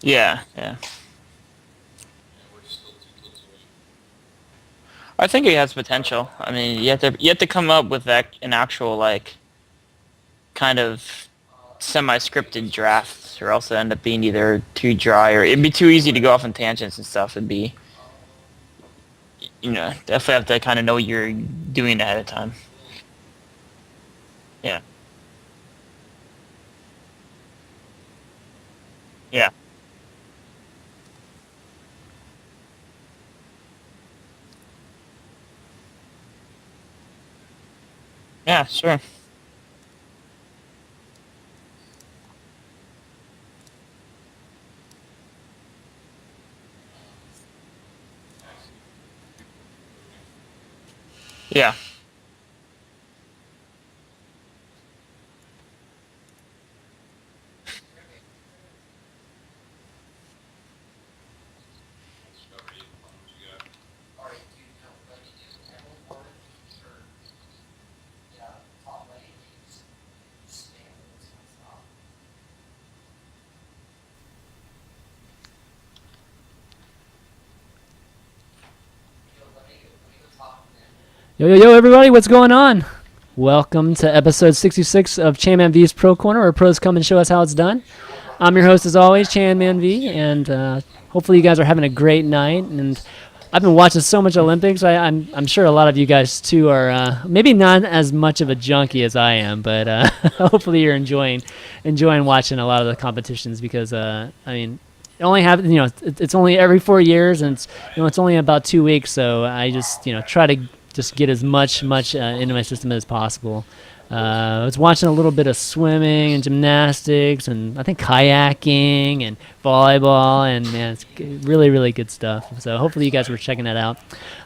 Yeah, yeah. I think it has potential. I mean, you have to come up with an actual like kind of semi-scripted draft, or else it end up being either too dry or it'd be too easy to go off on tangents and stuff. It'd be, definitely have to kind of know what you're doing ahead of time. Yeah, yeah, yeah, sure. Yeah, Yo, yo, yo, everybody, what's going on? Welcome to episode 66 of ChanmanV's Pro Corner, where pros come and show us how it's done. I'm your host, as always, ChanmanV, and hopefully you guys are having a great night. And I've been watching so much Olympics. I'm sure a lot of you guys, too, are maybe not as much of a junkie as I am, but hopefully you're enjoying watching a lot of the competitions because, I mean, it only happens, it's only every 4 years, and it's only about 2 weeks. So I just, try to just get as much into my system as possible. I was watching a little bit of swimming and gymnastics, and I think kayaking and volleyball, and man, it's really, really good stuff. So hopefully you guys were checking that out.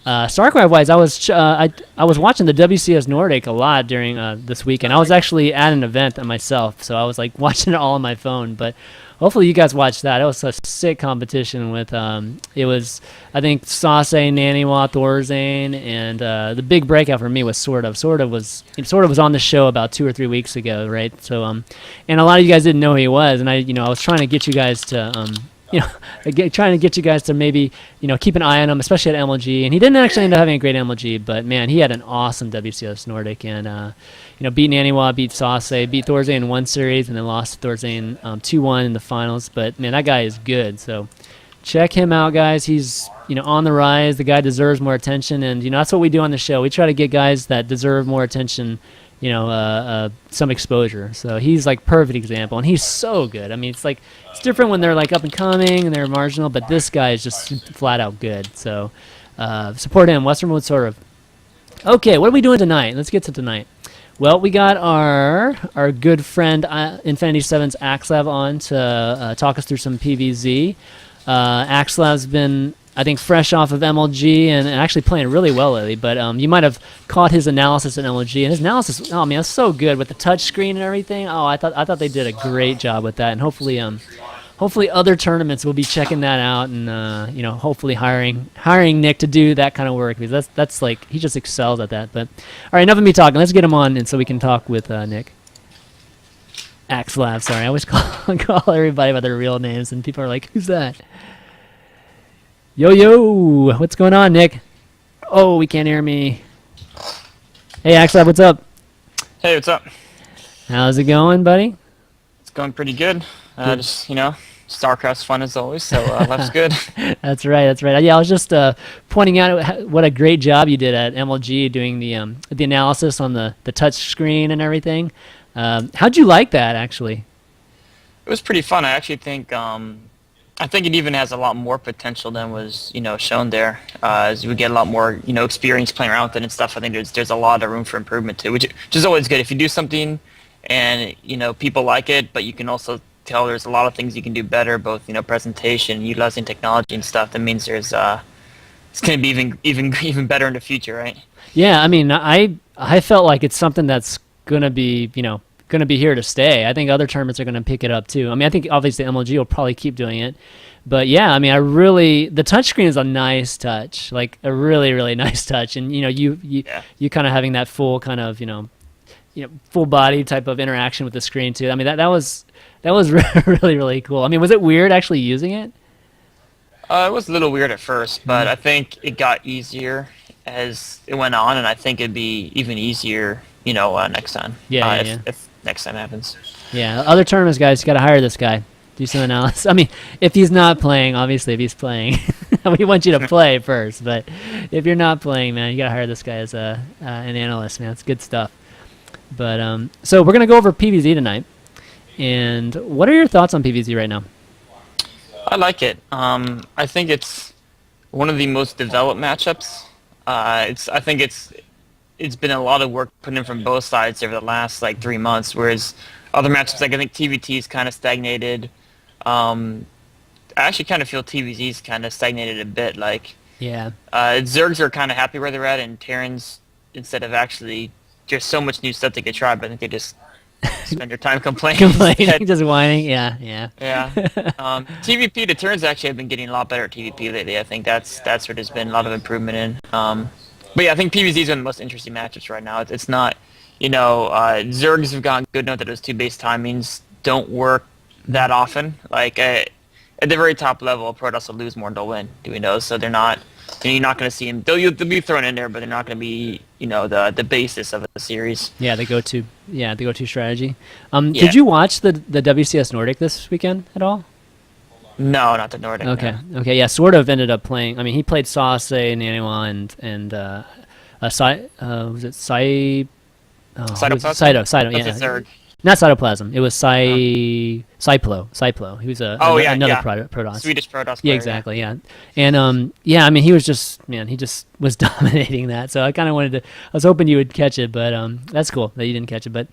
StarCraft wise, I was watching the WCS Nordic a lot during this weekend. I was actually at an event myself, so I was like watching it all on my phone. But hopefully you guys watched that. It was a sick competition with it was, I think, Sase, Naniwa, Thorzane, and the big breakout for me was Sort of was on the show about 2 or 3 weeks ago, right? So and a lot of you guys didn't know who he was, and I was trying to get you guys to trying to get you guys to maybe keep an eye on him, especially at MLG. And he didn't actually end up having a great MLG, but man, he had an awesome WCS Nordic, and beat Naniwa, beat Sase, beat Thorzane in one series, and then lost to Thorzane 2-1 in the finals. But man, that guy is good. So check him out, guys. He's on the rise. The guy deserves more attention, and that's what we do on the show. We try to get guys that deserve more attention, some exposure. So he's like perfect example, and he's so good. I mean, it's different when they're like up and coming and they're marginal, but this guy is just flat out good. So support him. Westernwood sort of. Okay, what are we doing tonight? Let's get to tonight. Well, we got our good friend Infinity Seven's Axslav on to talk us through some PvZ. Axslav's been, I think, fresh off of MLG and actually playing really well lately. But you might have caught his analysis in MLG, and his analysis, oh man, it's so good with the touch screen and everything. Oh, I thought they did a great job with that, and hopefully other tournaments will be checking that out, and hopefully hiring Nick to do that kind of work, because that's like he just excels at that. But all right, enough of me talking. Let's get him on, and so we can talk with Nick. Axslav, sorry, I always call everybody by their real names, and people are like, "Who's that?" Yo, yo, what's going on, Nick? Oh, we can't hear me. Hey, Axel, what's up? Hey, what's up? How's it going, buddy? It's going pretty good. Just StarCraft's fun as always, so life's good. That's right. Yeah, I was just pointing out what a great job you did at MLG doing the analysis on the touch screen and everything. How'd you like that, actually? It was pretty fun. I actually think it even has a lot more potential than was shown there. As we get a lot more experience playing around with it and stuff, I think there's a lot of room for improvement too, which is always good. If you do something and people like it, but you can also tell there's a lot of things you can do better, both presentation, utilizing technology and stuff. That means there's it's going to be even better in the future, right? Yeah, I mean, I felt like it's something that's gonna be here to stay. I think other tournaments are gonna pick it up too. I mean, I think obviously MLG will probably keep doing it, but yeah, I mean, the touchscreen is a nice touch, like a really, really nice touch, and you kind of having that full kind of full body type of interaction with the screen too. I mean, that was That was really, really cool. I mean, was it weird actually using it? It was a little weird at first, but I think it got easier as it went on, and I think it'd be even easier, next time. If next time happens. Yeah, other tournaments, guys, you got to hire this guy. Do some analysis. I mean, if he's not playing, obviously, if he's playing, we want you to play first. But if you're not playing, man, you got to hire this guy as an analyst, man. It's good stuff. But so we're gonna go over PvZ tonight. And what are your thoughts on PvZ right now? I like it. I think it's one of the most developed matchups. I think it's been a lot of work put in from both sides over the last 3 months, whereas other matchups, I think TVT's kind of stagnated. I actually kind of feel TVZ's kind of stagnated a bit. Zergs are kind of happy where they're at, and Terrans, instead of actually there's so much new stuff they could try, but I think they just spend their time complaining, just whining. Yeah. TVP, the Terrans actually have been getting a lot better at TVP lately. I think that's where there's been a lot of improvement in. But yeah, I think PvZ is one of the most interesting matchups right now. It's not, Zergs have gotten good enough that those 2 base timings don't work that often. At the very top level, Protoss will lose more than they'll win. Do we know? So they're not. You're not going to see them. They'll be thrown in there, but they're not going to be, the basis of the series. Yeah, the go-to strategy. Did you watch the WCS Nordic this weekend at all? No, not the Nordic. Okay. No. Okay. Yeah, sort of ended up playing. I mean, he played Sauce, Nanawa, and was it Sai? Cytoplasm? Cyto. That's Yeah. a Zerg. Not Cytoplasm. It was Cyplo. He was another Protoss. Swedish Protoss player. Yeah, exactly. Yeah, and I mean, he was just he just was dominating that. So I kind of I was hoping you would catch it, but that's cool that you didn't catch it. But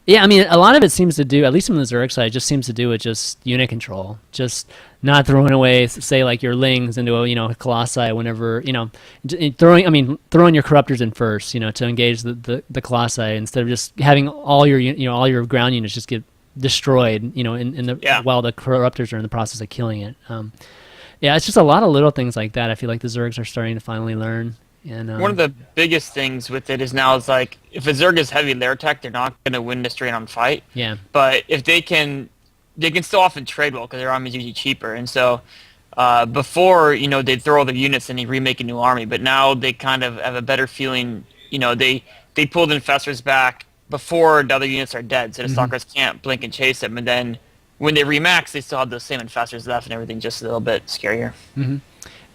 yeah, I mean, a lot of it seems to do, at least from the Zurich side, just seems to do with just unit control, just not throwing away, say your Lings into a Colossi whenever throwing your Corruptors in first, to engage the Colossi instead of just having all your ground units just get destroyed, while the Corruptors are in the process of killing it. Yeah, it's just a lot of little things like that. I feel like the Zergs are starting to finally learn. And one of the biggest things with it is now if a Zerg is heavy lair tech, they're not going to win the straight on fight. Yeah. But if they can still often trade well because their army is usually cheaper. And so before, they'd throw all their units and they remake a new army. But now they kind of have a better feeling. They pull the infestors back before the other units are dead, so the stalkers can't blink and chase them. And then when they remax, they still have those same infestors left and everything, just a little bit scarier. Mm-hmm.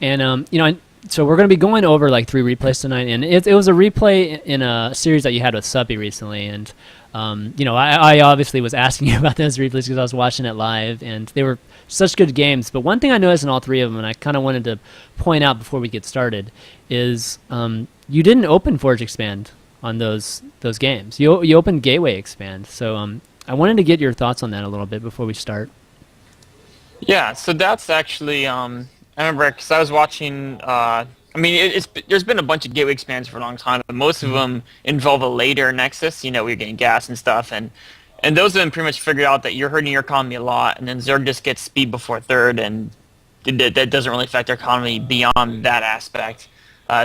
And so we're going to be going over 3 replays tonight, and it was a replay in a series that you had with Suppy recently, and I obviously was asking you about those replays because I was watching it live, and they were such good games. But one thing I noticed in all 3 of them, and I kind of wanted to point out before we get started, is you didn't open Forge Expand on those games. You opened Gateway Expand. So I wanted to get your thoughts on that a little bit before we start. Yeah, so that's actually I remember because I was watching. There's been a bunch of gateway expands for a long time, but most of them involve a later nexus. Where you're getting gas and stuff, and those of them pretty much figured out that you're hurting your economy a lot, and then Zerg just gets speed before third, and that doesn't really affect their economy beyond that aspect.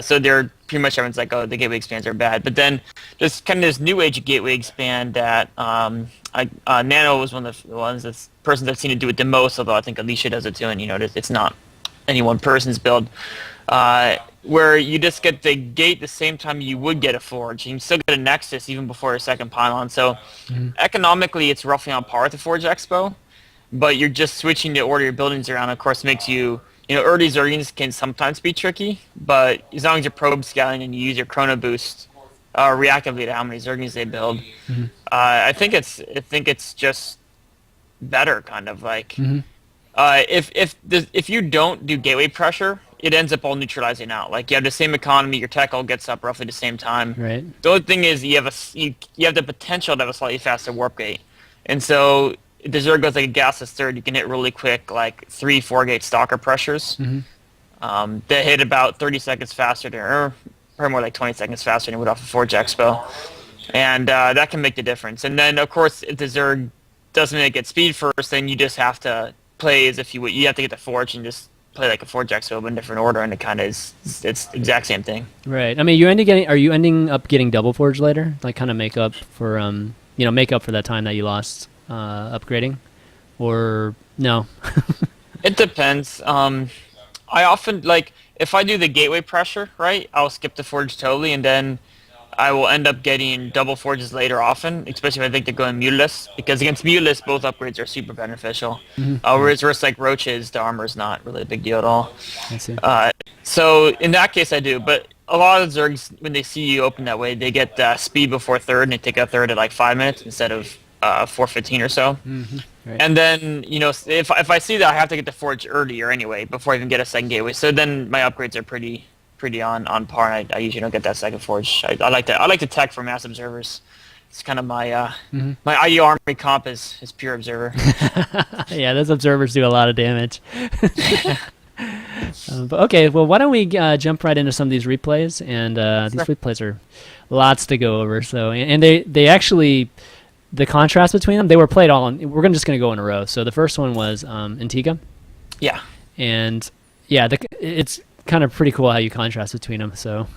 So they're pretty much everyone's like, oh, the gateway expands are bad. But then there's kind of this new age gateway expand that Nano was one of the ones that's persons I've seen it do it the most. Although I think Alicia does it too, and it's not any one person's build, where you just get the gate the same time you would get a forge, and you still get a nexus even before a second pylon. So economically, it's roughly on par with the Forge Expo, but you're just switching the order of your buildings around. Of course, makes you, early Zergians can sometimes be tricky, but as long as you're probe scaling and you use your chrono boost reactively to how many Zergians they build, I think it's just better, kind of like. If you don't do gateway pressure, it ends up all neutralizing out. Like, you have the same economy, your tech all gets up roughly the same time. Right. The only thing is you have the potential to have a slightly faster warp gate, and so if the Zerg goes like a gasless third, you can hit really quick, like 3-4 gate stalker pressures. That hit about 30 seconds faster, or probably more like 20 seconds faster than it would off a Forge Expo, and that can make the difference. And then of course, if the Zerg doesn't get speed first, then you just have to play as if you would. You have to get the Forge and just play like a Forge Expo, but in different order, and it kind of is. It's the exact same thing. Right. I mean, are you ending up getting double Forge later? Like, kind of make up for that time that you lost upgrading. or no? It depends. I often like if I do the gateway pressure, right? I'll skip the forge totally, and then I will end up getting double forges later often, especially if I think they're going muteless, because against muteless, both upgrades are super beneficial. Whereas like roaches, the armor is not really a big deal at all. I see. So in that case, I do. But a lot of Zergs, when they see you open that way, they get speed before third, and they take a third at like 5 minutes instead of 4:15 or so. Right. And then, if I see that, I have to get the forge earlier anyway, before I even get a second gateway. So then my upgrades are pretty on par, and I usually don't get that second forge. I like the tech for mass observers. It's kind of my my IU army comp is pure observer. Yeah, those observers do a lot of damage. But okay, well, why don't we jump right into some of these replays? And these replays are lots to go over. So, and they actually, the contrast between them, they were played all. We're just going to go in a row. So the first one was Antigua. Yeah. And yeah, it's kind of pretty cool how you contrast between them. So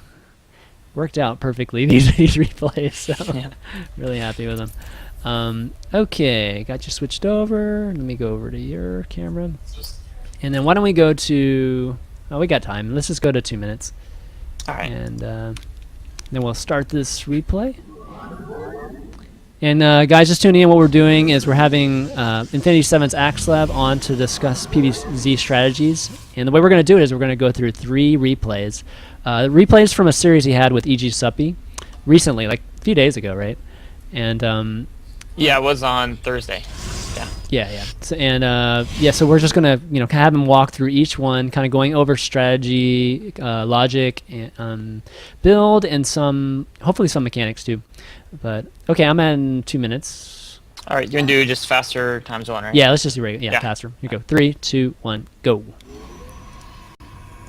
worked out perfectly these replays. So yeah. Really happy with them. Okay, got you switched over. Let me go over to your camera. And then why don't we go to... Oh, we got time. Let's just go to 2 minutes. All right. And then we'll start this replay. And guys, just tuning in, what we're doing is we're having Infinity 7's isAxslav on to discuss PvZ strategies. And the way we're going to do it is we're going to go through 3 replays. Replays from a series he had with EG.Suppy recently, like a few days ago, right? And... yeah, it was on Thursday. Yeah. So, and so we're just gonna have him walk through each one, kind of going over strategy, logic, and build, and hopefully some mechanics too. But okay, I'm at 2 minutes. All right, you're gonna do just faster times 1, right? Yeah, let's just do regular. Yeah, faster. Here you go. 3, 2, 1, go.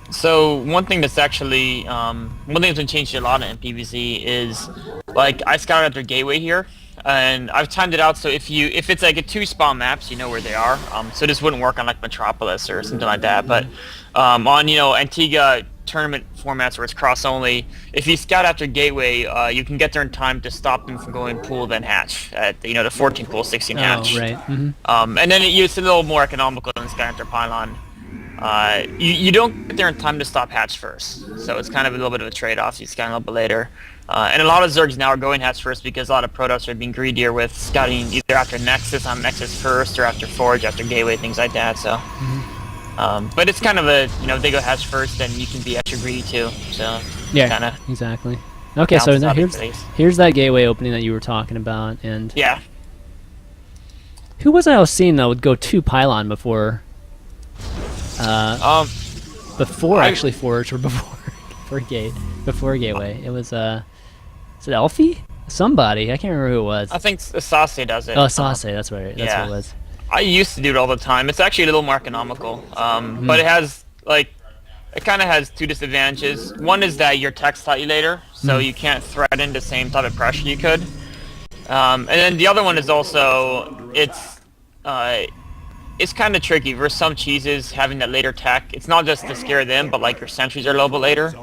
So one thing that's actually one thing that's been changed a lot in PvZ is like I scouted out their gateway here. And I've timed it out so if it's like a 2 spawn maps, you know where they are. So this wouldn't work on like Metropolis or something like that. But on Antigua tournament formats where it's cross only, if you scout after gateway, you can get there in time to stop them from going pool then hatch at the 14 pool 16 hatch. Oh, right. And then it's a little more economical than scout after pylon. You don't get there in time to stop hatch first, so it's kind of a little bit of a trade-off. You scout a little bit later. And a lot of Zergs now are going hatch first because a lot of Protoss are being greedier with scouting either after Nexus on Nexus first or after Forge, after Gateway, things like that. So, but it's kind of a, they go hatch first, then you can be extra greedy too. So, yeah, kind of exactly. Okay, so now here's that Gateway opening that you were talking about, and yeah. Who was I was seeing that would go 2 pylon before? Before actually Forge or before Gateway. It was is it Elfie? Somebody. I can't remember who it was. I think Sase does it. Oh, Sase, that's right. That's what it was. I used to do it all the time. It's actually a little more economical. But it has it kind of has 2 disadvantages. One is that you're tech slightly later, so you can't threaten the same type of pressure you could. And then the other one is also it's kind of tricky. For some cheeses, having that later tech, it's not just to scare them, but like your sentries are a little bit later.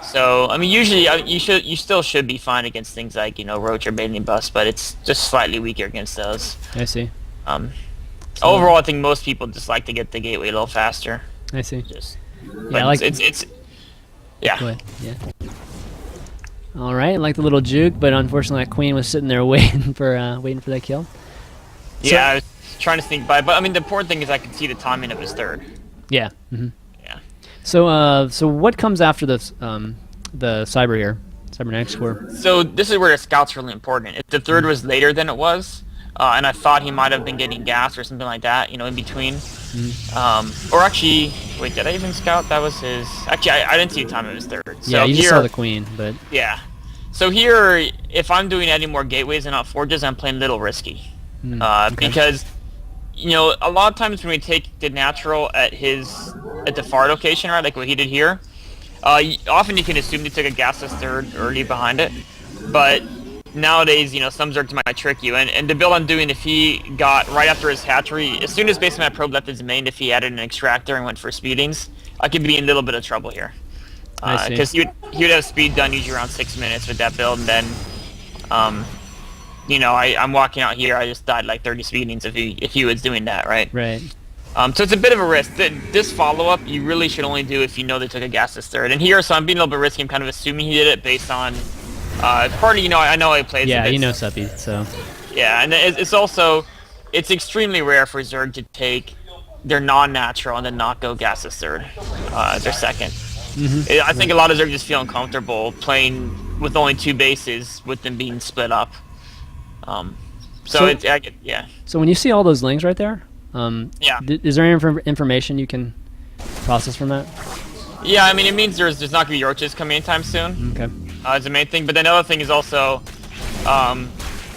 So I mean, usually you still should be fine against things like Roach or Baiting Bust, but it's just slightly weaker against those. I see. Overall, I think most people just like to get the gateway a little faster. I see. Yeah, like it's yeah. Go ahead. Yeah. All right, like the little juke, but unfortunately, that queen was sitting there waiting for that kill. Yeah, I was trying to sneak by, but I mean, the important thing is I can see the timing of his third. Yeah. Yeah. So what comes after this? The cybernetics core. So this is where the scout's really important. If the third was later than it was, and I thought he might have been getting gas or something like that, in between. Or actually, wait, did I even scout? That was his. Actually, I didn't see the time of his third. So yeah, you just saw the queen, but yeah. So here, if I'm doing any more gateways and not forges, I'm playing a little risky, because a lot of times when we take the natural at the far location, right, like what he did here, often you can assume he took a gasless third early behind it, but nowadays, some Zergs might trick you, and the build I'm doing, if he got right after his hatchery, as soon as basically my probe left his main, if he added an extractor and went for speedings, I could be in a little bit of trouble here. Because he would have speed done usually around 6 minutes with that build, and then I'm walking out here. I just died like 30 speedings if he was doing that, right? Right. So it's a bit of a risk. This follow-up you really should only do if you know they took a gasless third. And here, so I'm being a little bit risky. I'm kind of assuming he did it based on partly, I know he plays. Yeah, Suppy, so. Yeah, and it's extremely rare for Zerg to take their non-natural and then not go gasless third, their second. I think a lot of Zerg just feel uncomfortable playing with only 2 bases with them being split up. Yeah. So when you see all those lings right there, yeah. Is there any information you can process from that? Yeah, I mean, it means there's not going to be roaches coming anytime soon. Okay. Is the main thing. But then another thing is also,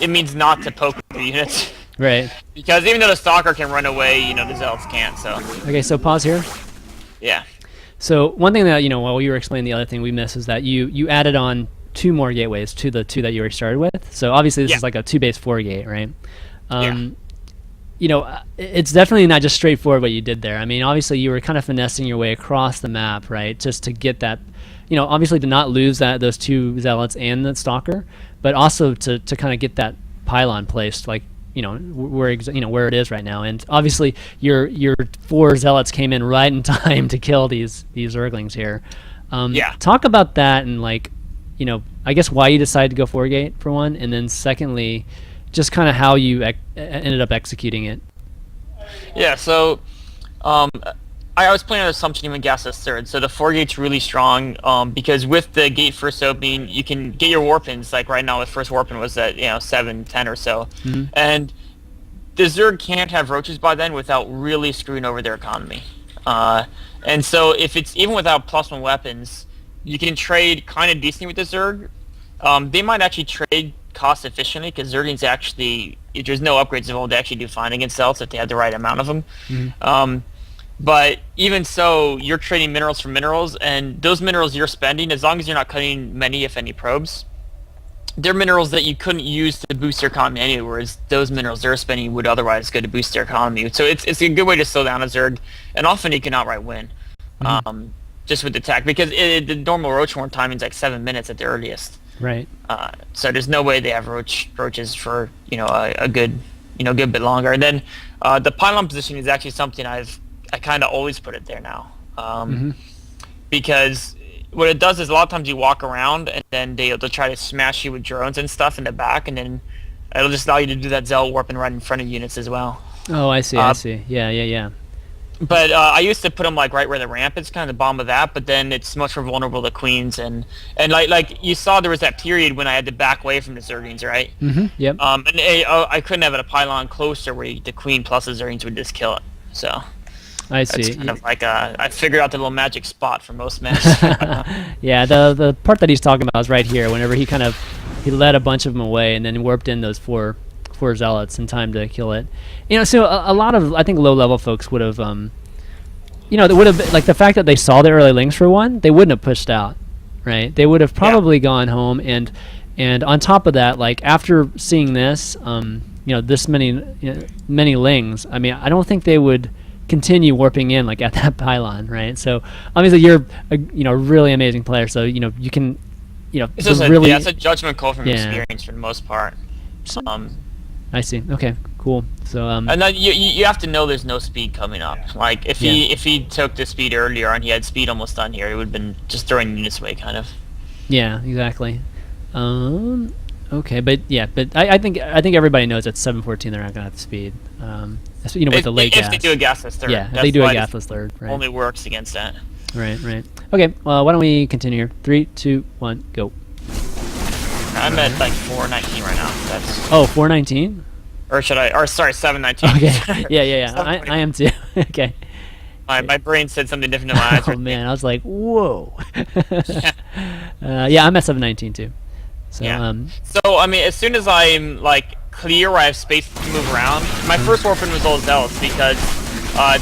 it means not to poke the units. Right. Because even though the Stalker can run away, the Zealots can't, so. Okay, so pause here. Yeah. So one thing that, while you were explaining the other thing we missed is that you added on 2 more gateways to the 2 that you already started with. So obviously this is like a 2-base 4 gate, right? It's definitely not just straightforward what you did there. I mean, obviously you were kind of finessing your way across the map, right? Just to get that, obviously to not lose those 2 Zealots and the Stalker, but also to kind of get that pylon placed, like, where it is right now. And obviously your 4 Zealots came in right in time to kill these Zerglings here. Talk about that and, like, I guess why you decided to go 4 gate for one, and then secondly, just kind of how you ended up executing it. Yeah, so I was playing on the assumption even gasless third, so the 4 gate's really strong because with the gate first opening, you can get your warpins. Like right now, the first warpin was at 7, 10 or so, and the Zerg can't have roaches by then without really screwing over their economy. And so if it's even without +1 weapons, you can trade kind of decently with the Zerg. They might actually trade cost efficiently because Zerglings actually, if there's no upgrades involved, they actually do fine against Zealots if they have the right amount of them. But even so, you're trading minerals for minerals, and those minerals you're spending, as long as you're not cutting many, if any, probes, they're minerals that you couldn't use to boost your economy anyway, whereas those minerals they're spending would otherwise go to boost their economy. So it's a good way to slow down a Zerg, and often you can outright win. Just with the tech, because the normal roach horn timing is like 7 minutes at the earliest. Right. So there's no way they have roaches for a good good bit longer. And then the pylon position is actually something I kind of always put it there now, because what it does is a lot of times you walk around and then they'll try to smash you with drones and stuff in the back, and then it'll just allow you to do that Zealot warping right in front of units as well. Oh, I see. I see. Yeah. But I used to put them like right where the ramp is, kind of the bottom of that. But then it's much more vulnerable to queens, and like you saw, there was that period when I had to back away from the Zerglings, right? Yep. And I couldn't have a pylon closer where the queen plus the Zerglings would just kill it. So I see. It's kind of like I figured out the little magic spot for most maps. Yeah, the part that he's talking about is right here. Whenever he led a bunch of them away and then warped in those four Zealots in time to kill it. So a lot of, I think, low-level folks would have, they would have, like, the fact that they saw the early links for one, they wouldn't have pushed out, right? They would have probably gone home, and on top of that, like, after seeing this, this many lings, I mean, I don't think they would continue warping in, like, at that pylon, right? So, obviously, you're a really amazing player, so, you can, it's just really... it's a judgment call from experience for the most part. I see. Okay, cool. So and then you have to know there's no speed coming up. Like if he took the speed earlier and he had speed almost done here, it would have been just throwing units away, kind of. Yeah, exactly. Okay, but I think everybody knows at 714 they're not gonna have speed. With the late gas. If they do a gasless third. Yeah, if they do a gasless third. Right. Only works against that. Right. Okay. Well, why don't we continue here? 3, 2, 1, go. I'm at like 419 right now. That's 419? Or sorry, 719. Okay. Yeah. I am too. Okay. My brain said something different than my eyes. Oh man, I was like, whoa. Yeah, I'm at 719 too. So So I mean, as soon as I'm like clear where I have space to move around, my first warping was all Zealots because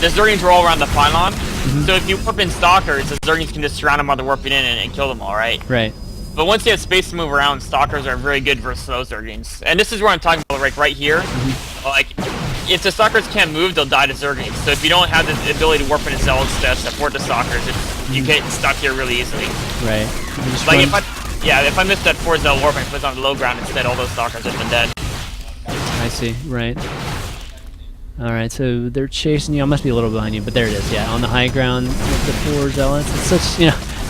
the Zerglings were all around the pylon. So if you warp in Stalkers, the Zerglings can just surround them while they're warping in and kill them all, right? Right. But once you have space to move around, Stalkers are very good versus those Zerglings. And this is where I'm talking about, like right here. Like, if the Stalkers can't move, they'll die to Zerglings. So if you don't have the ability to warp into Zealots to support the Stalkers, you get stuck here really easily. Right. Like if I missed that 4 Zealot warp and put it on the low ground instead, all those Stalkers have been dead. see. Right. All right, so they're chasing you. I must be a little behind you, but there it is. Yeah, on the high ground with the 4 zealots. It's such,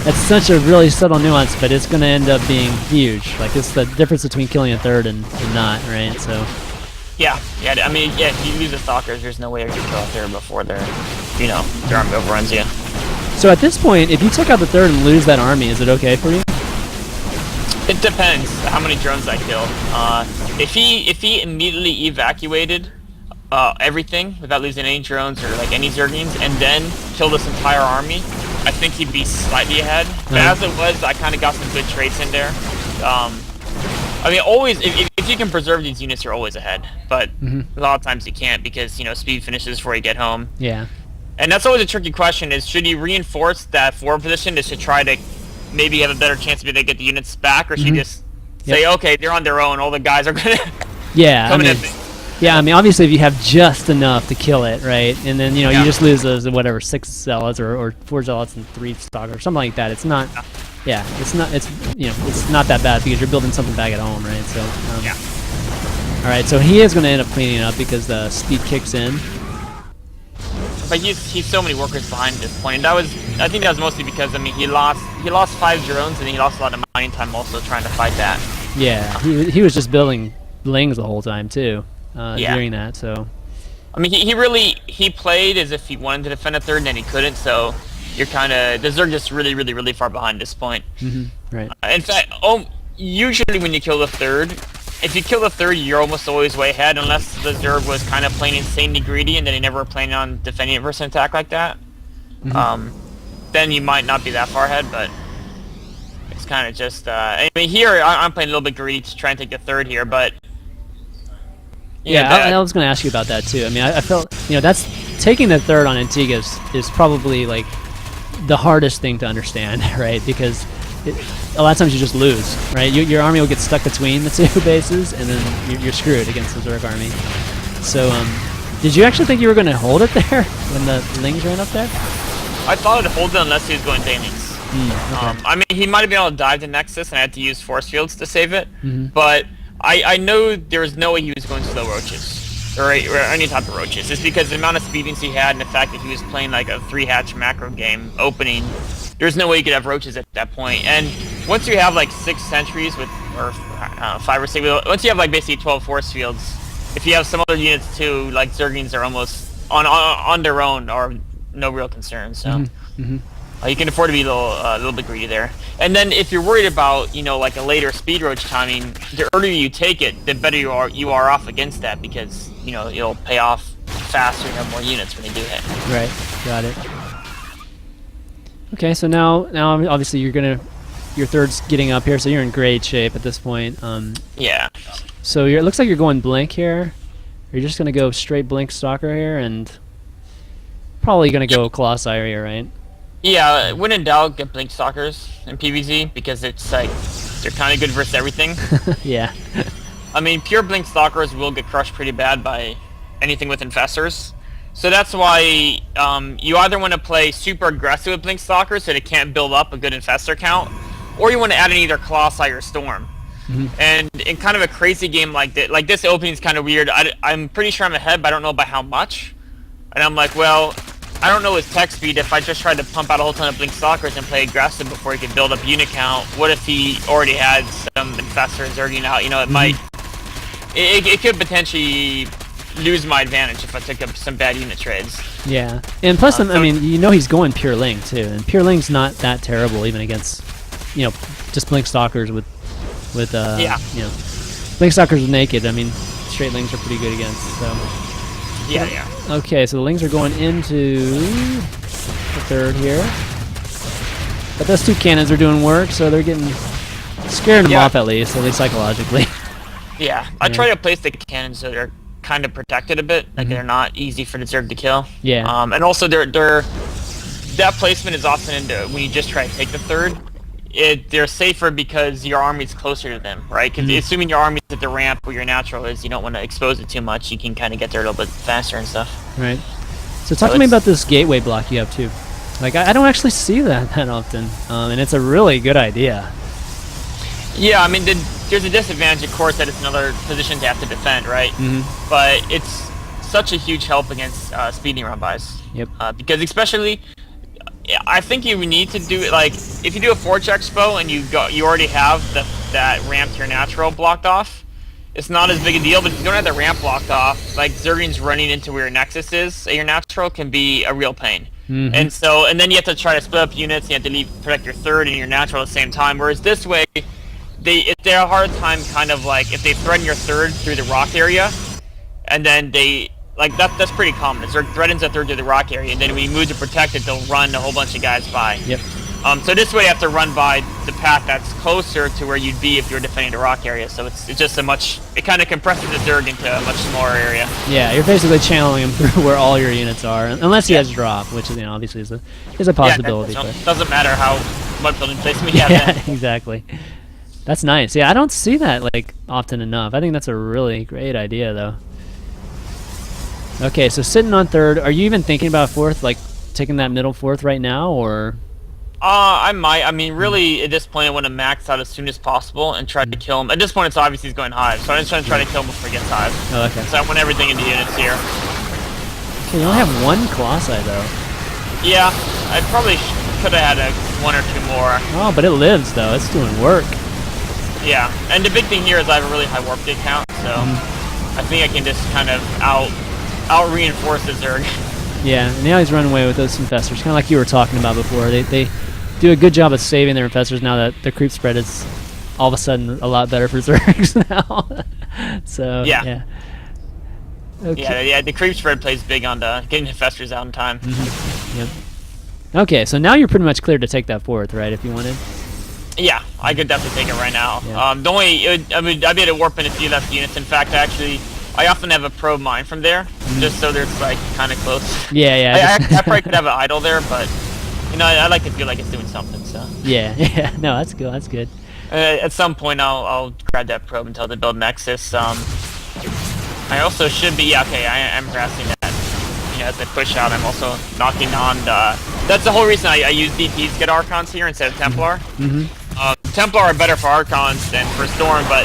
it's such a really subtle nuance, but it's going to end up being huge. Like, it's the difference between killing a third and not, right? So. Yeah. I mean, if you lose the stalkers, there's no way you're gonna kill a third before their army overruns you. So at this point, if you take out the third and lose that army, is it okay for you? It depends how many drones I killed. If he immediately evacuated everything without losing any drones or like any Zerglings, and then killed this entire army, I think he'd be slightly ahead. But as it was, I kind of got some good traits in there. I mean, always, if you can preserve these units, you're always ahead. But a lot of times you can't because, speed finishes before you get home. Yeah. And that's always a tricky question, is should you reinforce that forward position to try to maybe have a better chance to be able to get the units back, or should you just say, okay, they're on their own, all the guys are going to come in at me. Yeah, I mean, obviously, if you have just enough to kill it, right, and then, you just lose those, whatever, 6 zealots or 4 zealots and 3 stalkers, or something like that, it's not... Yeah, it's not that bad because you're building something back at home, right? So, all right, so he is going to end up cleaning up because the speed kicks in. But he's so many workers behind at this point. And I think that was mostly because he lost 5 drones and he lost a lot of mining time also trying to fight that. Yeah, he was just building lings the whole time too during that. So, I mean, he played as if he wanted to defend a third and then he couldn't. So. You're kind of... The Zerg just really, really, really far behind at this point. Right. In fact, usually when you kill the third, if you kill the third, you're almost always way ahead, unless the Zerg was kind of playing insanely greedy and then he never planned on defending it versus an attack like that. Then you might not be that far ahead, but it's kind of just... I mean, here, I'm playing a little bit greedy to try and take the third here, but... I was going to ask you about that, too. I mean, I felt... that's... Taking the third on Antigua is probably, like... the hardest thing to understand, right? Because a lot of times you just lose, right? Your army will get stuck between the 2 bases, and then you're screwed against the Zerg army. So, did you actually think you were going to hold it there when the Lings ran up there? I thought I'd hold it unless he was going Daemons. Okay. I mean, he might have been able to dive to Nexus, and I had to use force fields to save it. But I know there was no way he was going slow roaches. Or any type of roaches. It's because the amount of speedings he had and the fact that he was playing like a 3-hatch macro game opening, there's no way you could have roaches at that point. And once you have like 6 sentries with, or 5 or 6, once you have like basically 12 force fields, if you have some other units too, like Zerglings are almost on their own or no real concern. So you can afford to be a little bit greedy there. And then if you're worried about like a later speed roach timing, the earlier you take it, the better you are off against that because you'll pay off faster and have more units when they do hit. Right, got it. Okay, so now obviously your third's getting up here, so you're in great shape at this point. Yeah. So it looks like you're going blink here. You're just gonna go straight blink stalker here, and probably gonna go Colossi here, right? Yeah, when in doubt, get blink stalkers in PvZ because it's like they're kind of good versus everything. Yeah. I mean, pure blink stalkers will get crushed pretty bad by anything with infestors. So that's why you either want to play super aggressive with blink stalkers so they can't build up a good infestor count, or you want to add in either Colossi or Storm. And in kind of a crazy game like this opening is kind of weird. I'm pretty sure I'm ahead, but I don't know by how much. And I'm like, well, I don't know his tech speed. If I just tried to pump out a whole ton of blink stalkers and play aggressive before he could build up unit count, what if he already had some infestors already out? It might... It could potentially lose my advantage if I took up some bad unit trades. Yeah, and plus, I mean, he's going pure Ling too, and pure Ling's not that terrible even against, just blink stalkers with blink stalkers with naked. I mean, straight Lings are pretty good against. So. Yeah. Okay, so the Lings are going into the third here, but those 2 cannons are doing work, so they're scaring them off at least psychologically. Yeah, I try to place the cannons so they're kind of protected a bit, like they're not easy for the Zerg to kill. Yeah. And also that placement is often into when you just try to take the third. They're safer because your army's closer to them, right? Because assuming your army's at the ramp where your natural is, you don't want to expose it too much. You can kind of get there a little bit faster and stuff. Right. So talk to me about this gateway block you have too. Like I don't actually see that often, and it's a really good idea. Yeah, I mean the there's a disadvantage, of course, that it's another position to have to defend, right? Mm-hmm. But it's such a huge help against speeding run bys. Yep. Because especially, I think you need to do it like if you do a forge expo and you already have that ramp to your natural blocked off. It's not as big a deal, but if you don't have the ramp blocked off, like Zerglings running into where your nexus is at your natural can be a real pain. Mm-hmm. And then you have to try to split up units. You have to protect your third and your natural at the same time. Whereas this way, they have a hard time kind of like if they threaten your third through the rock area, and then they like that's pretty common. Zerg threatens a third through the rock area, and then when you move to protect it, they'll run a whole bunch of guys by. Yep. So this way you have to run by the path that's closer to where you'd be if you were defending the rock area. So it's just it kind of compresses the Zerg into a much smaller area. Yeah, you're basically channeling him through where all your units are, unless he has drop, which is obviously is a possibility. Yeah, doesn't matter how much building placement you have. Yeah, exactly. That's nice. Yeah, I don't see that like often enough. I think that's a really great idea, though. Okay, so sitting on third, are you even thinking about fourth, like taking that middle fourth right now, or? I might. I mean, really, at this point, I want to max out as soon as possible and try to kill him. At this point, it's obviously he's going hive, so I'm just going to try to kill him before he gets hive. Oh, okay. So I want everything into units here. Okay, you only have one Colossi, though. Yeah, I probably could have had one or two more. Oh, but it lives, though. It's doing work. Yeah, and the big thing here is I have a really high warp gate count, so I think I can just kind of out-reinforce the Zerg. Yeah, and now he's running away with those infestors, kind of like you were talking about before. They do a good job of saving their infestors now that the creep spread is all of a sudden a lot better for Zergs now. So, yeah. Okay. Yeah, the creep spread plays big on getting infestors out in time. Yep. Okay, so now you're pretty much clear to take that fourth, right, if you wanted? Yeah, I could definitely take it right now. Yeah. I'd be able to warp in a few left units. In fact, I often have a probe mine from there, just so there's like kind of close. Yeah. I probably could have an idle there, but I like to feel like it's doing something. So. Yeah. No, that's good. That's good. At some point, I'll grab that probe until they build Nexus. I also should be okay. I am harassing that. As I push out, I'm also knocking on the. That's the whole reason I use DPs to get Archons here instead of Templar. Templar are better for Archons than for Storm, but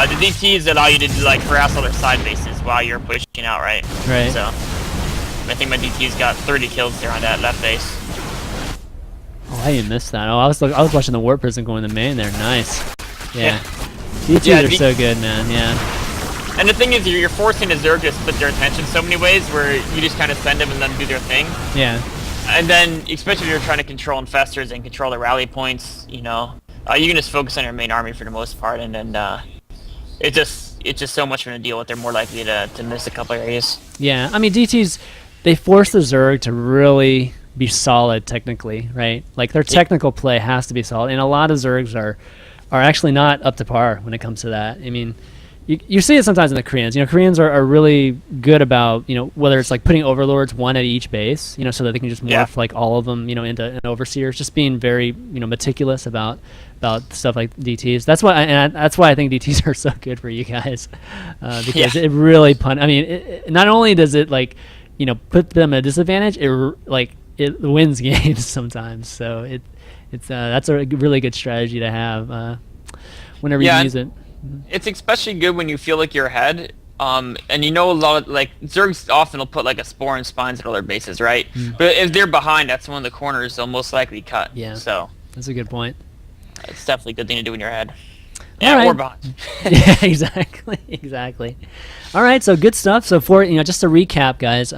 the DPs allow you to like harass other side bases while you're pushing out, right? Right. So I think my DPs got 30 kills there on that left base. Oh, I didn't miss that. Oh, I was watching the Warp Prison going to main there. Nice. Yeah. DPs are so good, man. Yeah. And the thing is, you're forcing the Zerg to split their attention so many ways where you just kind of send them and let them do their thing. Yeah. And then, especially if you're trying to control infestors and control the rally points, you can just focus on your main army for the most part, and then it's just so much of a deal with. They're more likely to miss a couple areas. Yeah, I mean DTs, they force the Zerg to really be solid technically, right? Like their technical play has to be solid, and a lot of Zergs are actually not up to par when it comes to that. I mean, you see it sometimes in the Koreans. Koreans are really good about, whether it's like putting overlords one at each base, so that they can just morph like all of them, into an overseers. Just being very, meticulous about stuff like DTs. That's why I think DTs are so good for you guys, because it really I mean, it not only does it like, put them at a disadvantage, it wins games sometimes. So that's a really good strategy to have whenever you use it. It's especially good when you feel like you're ahead, and a lot of, like, Zergs often will put, like, a Spore and Spines at all their bases, right? But if they're behind, that's one of the corners they'll most likely cut. Yeah, so that's a good point. It's definitely a good thing to do when you're ahead. Yeah, right. Or behind. Yeah, exactly. All right, so good stuff. So just to recap, guys,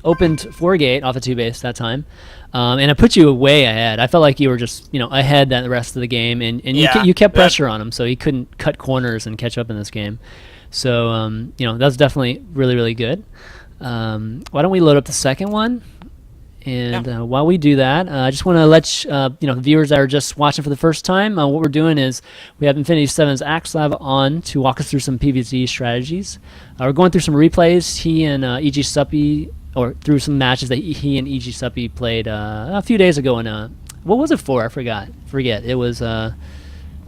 opened 4 gate off of 2 base that time. And it put you way ahead. I felt like you were just, ahead that the rest of the game, and you kept pressure on him, so he couldn't cut corners and catch up in this game. So, that's definitely really, really good. Why don't we load up the second one? And while we do that, I just want to let the viewers that are just watching for the first time, what we're doing is we have Infinity 7's isAxslav on to walk us through some PvZ strategies. We're going through some replays. He and EG.Suppy, or through some matches that he and EG.Suppy played a few days ago in what was it for? I forget. It was it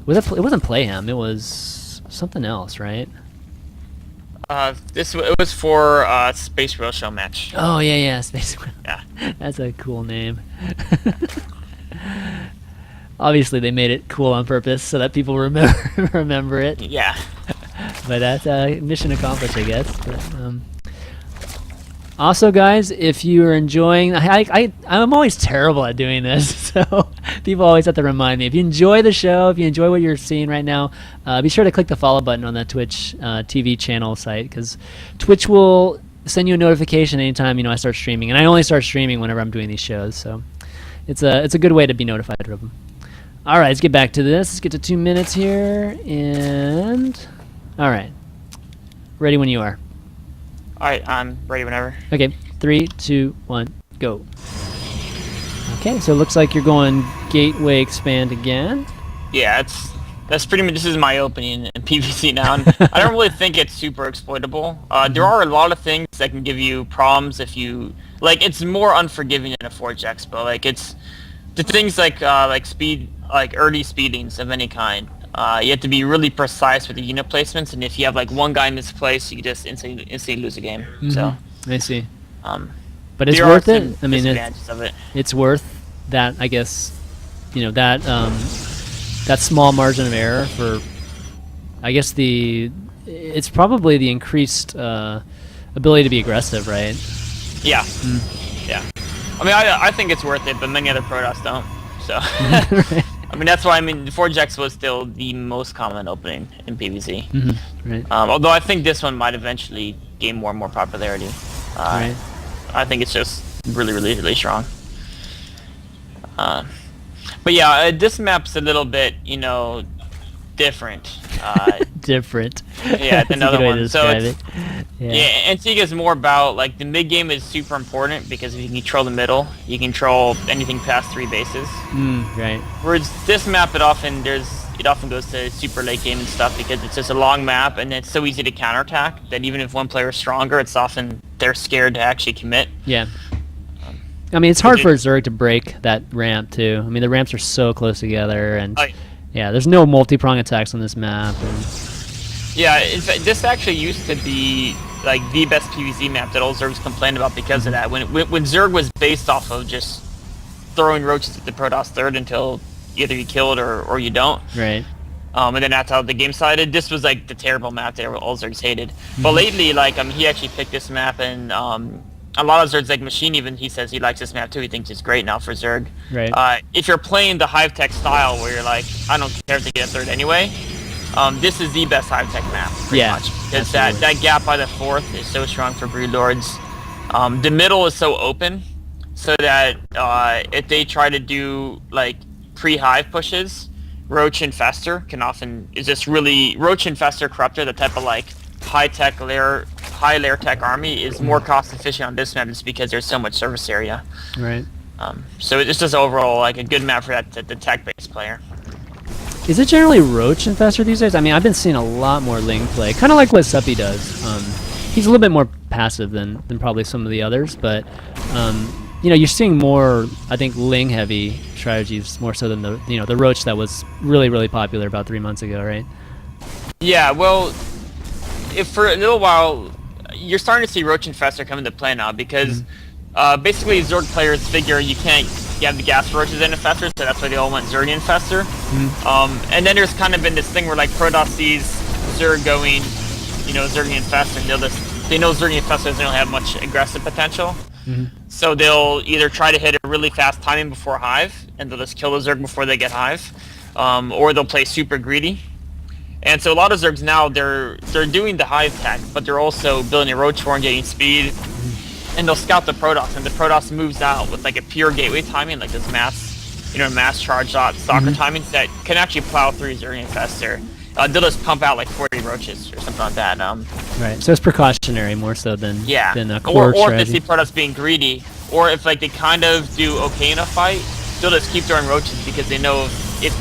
wasn't Playham. It was something else, right? It was for Space Rail Show match. Oh yeah, Space Rail. Yeah, that's a cool name. Obviously, they made it cool on purpose so that people remember it. Yeah. But that's mission accomplished, I guess. But, also, guys, if you are enjoying, I'm always terrible at doing this, so people always have to remind me. If you enjoy the show, if you enjoy what you're seeing right now, be sure to click the follow button on that Twitch TV channel site, because Twitch will send you a notification anytime I start streaming, and I only start streaming whenever I'm doing these shows, so it's a good way to be notified of them. All right, let's get back to this. Let's get to 2 minutes here, and all right, ready when you are. All right, I'm ready whenever. Okay, 3, 2, 1, go. Okay, so it looks like you're going gateway expand again. Yeah, that's pretty much, this is my opening in PvZ now. And I don't really think it's super exploitable. There are a lot of things that can give you problems if you, like, it's more unforgiving than a Forge Expo. Like, it's the things like speed, like early speedings of any kind. You have to be really precise with the unit placements, and if you have like one guy misplaced, you can just instantly lose a game. So I see. But it's there worth are it. some I mean, disadvantages of it. it's worth that. I guess that that small margin of error for. I guess it's probably the increased ability to be aggressive, right? Yeah. Yeah. I mean, I think it's worth it, but many other Protoss don't. So. Right. I mean, that's why Forge X was still the most common opening in PvZ. Right. Although I think this one might eventually gain more and more popularity. Right. I think it's just really, really, really strong. But yeah, this map's a little bit, different. Different. Yeah, than That's a good other way to ones. So describe it's, it. yeah, Antigua's more about, like, the mid game is super important because if you can control the middle, you control anything past 3 bases. Right. Whereas this map, it often goes to super late game and stuff because it's just a long map and it's so easy to counterattack that even if one player is stronger, it's often they're scared to actually commit. Yeah. I mean, it's hard for Zerg to break that ramp too. I mean, the ramps are so close together, and yeah, there's no multi-prong attacks on this map. And yeah, in fact, this actually used to be like the best PvZ map that all Zergs complained about because of that. When Zerg was based off of just throwing roaches at the Protoss third until either you kill it or you don't. Right. And then that's how the game sided. This was like the terrible map that all Zergs hated. But lately, like, he actually picked this map, and a lot of Zergs, like Machine, even he says he likes this map too. He thinks it's great now for Zerg. Right. If you're playing the Hive Tech style, where you're like, I don't care if they get a third anyway, this is the best Hive Tech map, pretty much. Because that gap by the fourth is so strong for Brood Lords. The middle is so open, so that if they try to do like pre-Hive pushes, Roach and Fester can often Roach and Fester Corruptor, the type of like high layer tech army is more cost efficient on this map just because there's so much surface area. Right. So it's just overall like a good map for the tech-based player. Is it generally Roach Infestor these days? I mean, I've been seeing a lot more Ling play, kind of like what Suppy does. He's a little bit more passive than probably some of the others, but you're seeing more, I think, Ling heavy strategies more so than the Roach that was really, really popular about 3 months ago, right? Yeah, well, if for a little while, you're starting to see Roach and Fester come into play now because basically Zerg players figure you can't have the gas Roaches and Infestors, so that's why they all went Zerg and Infestor. And then there's kind of been this thing where like Protoss sees Zerg going, Zerg and Infestor, and they know Zerg and Infestors don't have much aggressive potential. So they'll either try to hit a really fast timing before Hive, and they'll just kill the Zerg before they get Hive, or they'll play super greedy. And so a lot of Zergs now, they're doing the Hive tech, but they're also building a Roach War and getting speed, and they'll scout the Protoss, and the Protoss moves out with like a pure gateway timing, like this mass charge stalker timings that can actually plow through Zerg and Infestor. They'll just pump out like 40 Roaches or something like that. Right, so it's precautionary more so than a core or if strategy. they see Protoss being greedy, or if like they kind of do okay in a fight, they'll just keep throwing Roaches because they know if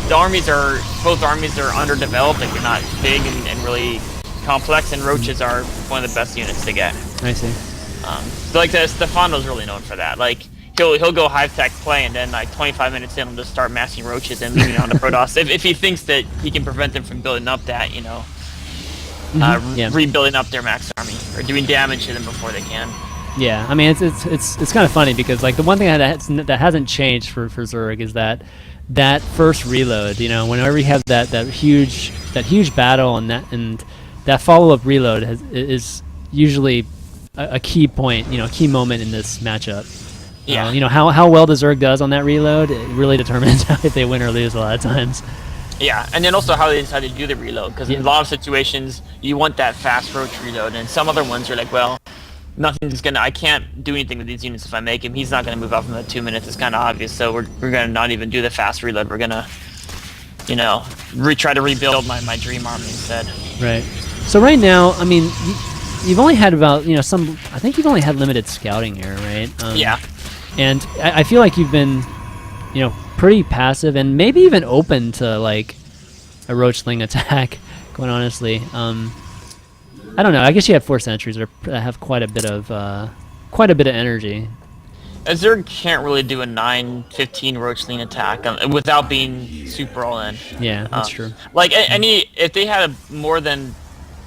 both armies are underdeveloped, like they're not big and really complex, and Roaches are one of the best units to get. I see. So like Stefano's really known for that. Like he'll go Hive Tech play, and then like 25 minutes in, he'll just start massing Roaches and leaving on the Protoss if he thinks that he can prevent them from building up that rebuilding up their max army or doing damage to them before they can. Yeah, I mean it's kind of funny because like the one thing that hasn't changed for Zerg is that that first reload, whenever you have that huge battle and that follow-up reload is usually a key point, key moment in this matchup. Yeah. How well the Zerg does on that reload, it really determines if they win or lose a lot of times. Yeah, and then also how they decide to do the reload, because in a lot of situations you want that fast roach reload, and some other ones are like, well, I can't do anything with these units if I make him. He's not gonna move out from the 2 minutes. It's kind of obvious, so we're gonna not even do the fast reload. We're gonna, try to rebuild my dream army instead. Right. So right now, I mean, you've only had about I think you've only had limited scouting here, right? Yeah. And I feel like you've been, pretty passive and maybe even open to like a roachling attack. Quite honestly, I don't know. I guess you have 4 sentries that have quite a bit of energy. Zerg can't really do a 9-15 roachling attack without being super all in. Yeah, that's true. Like if they had more than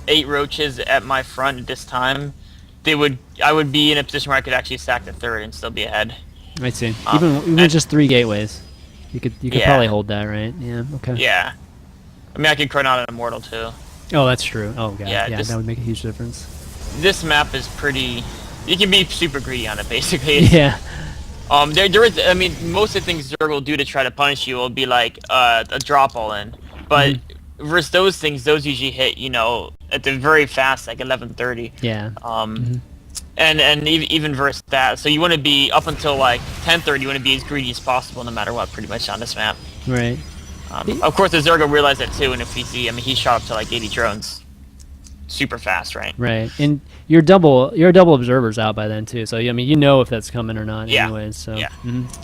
8 roaches at my front at this time, I would be in a position where I could actually sack the 3rd and still be ahead. I see. Even just 3 gateways, you could probably hold that, right? Yeah. Okay. Yeah. I mean, I could cron out an immortal too. Oh, that's true. Oh, God. Yeah, that would make a huge difference. This map is pretty. You can be super greedy on it, basically. Yeah. There is. I mean, most of the things Zerg will do to try to punish you will be like a drop all in, but versus those things, those usually hit at the very fast, like 11:30. Yeah. And even versus that, so you want to be up until like 10:30. You want to be as greedy as possible, no matter what, pretty much on this map. Right. Of course, the Zerg will realize that too, and if I mean, he shot up to like 80 drones, super fast, right? Right, and your double observers out by then too, so I mean, if that's coming or not, yeah. anyways. So yeah,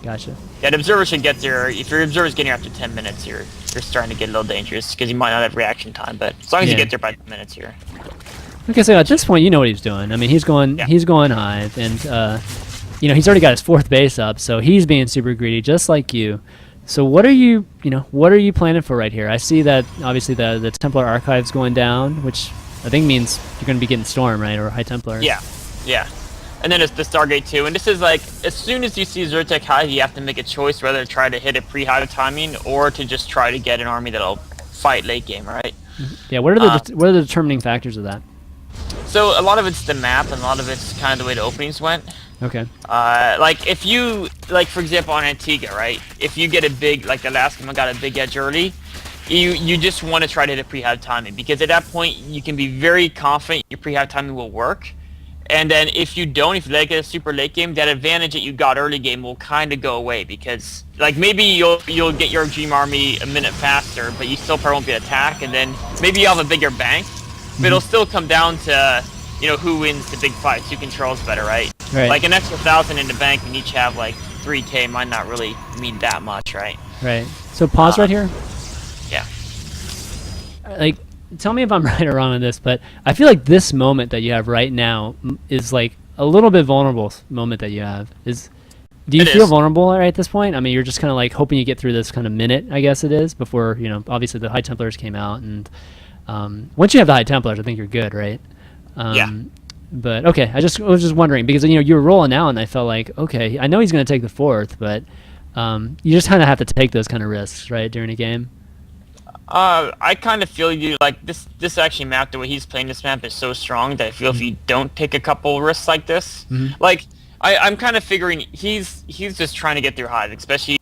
gotcha. Yeah, the observer should get there. If your observer's getting here after 10 minutes, you're starting to get a little dangerous because you might not have reaction time. But as long as you get there by 10 minutes, here. Okay, so at this point, you know what he's doing. I mean, he's going hive, and he's already got his 4th base up, so he's being super greedy, just like you. So what are you planning for right here? I see that obviously the Templar Archive's going down, which I think means you're going to be getting Storm, right, or High Templar. Yeah, yeah. And then it's the Stargate too, and this is like, as soon as you see Zertech Hive, you have to make a choice whether to try to hit a pre-hive timing or to just try to get an army that'll fight late game, right? Yeah. What are the determining factors of that? So a lot of it's the map, and a lot of it's kind of the way the openings went. Okay. Like if you, for example on Antigua, right? If you get a big, like the last game I got a big edge early, you just want to try to hit a pre-hive timing, because at that point you can be very confident your pre-hive timing will work. And then if you let it get a super late game, that advantage that you got early game will kind of go away, because like maybe you'll get your dream army a minute faster, but you still probably won't get attacked, and then maybe you'll have a bigger bank, but it'll still come down to who wins the big fights, who controls better, right? Right. Like an extra 1,000 in the bank and each have like 3K might not really mean that much, right? Right. So pause right here. Yeah. Like, tell me if I'm right or wrong on this, but I feel like this moment that you have right now is like a little bit vulnerable moment that you have. Do you feel vulnerable right at this point? I mean, you're just kind of like hoping you get through this kind of minute, I guess it is, before, obviously the High Templars came out, and once you have the High Templars, I think you're good, right? Yeah. But okay, I was just wondering, because you were rolling out, and I felt like, okay, I know he's going to take the 4th, but you just kind of have to take those kind of risks, right, during a game. I kind of feel like this actually map, the way he's playing this map is so strong that I feel if you don't take a couple risks like this, like I'm kind of figuring he's just trying to get through hive, especially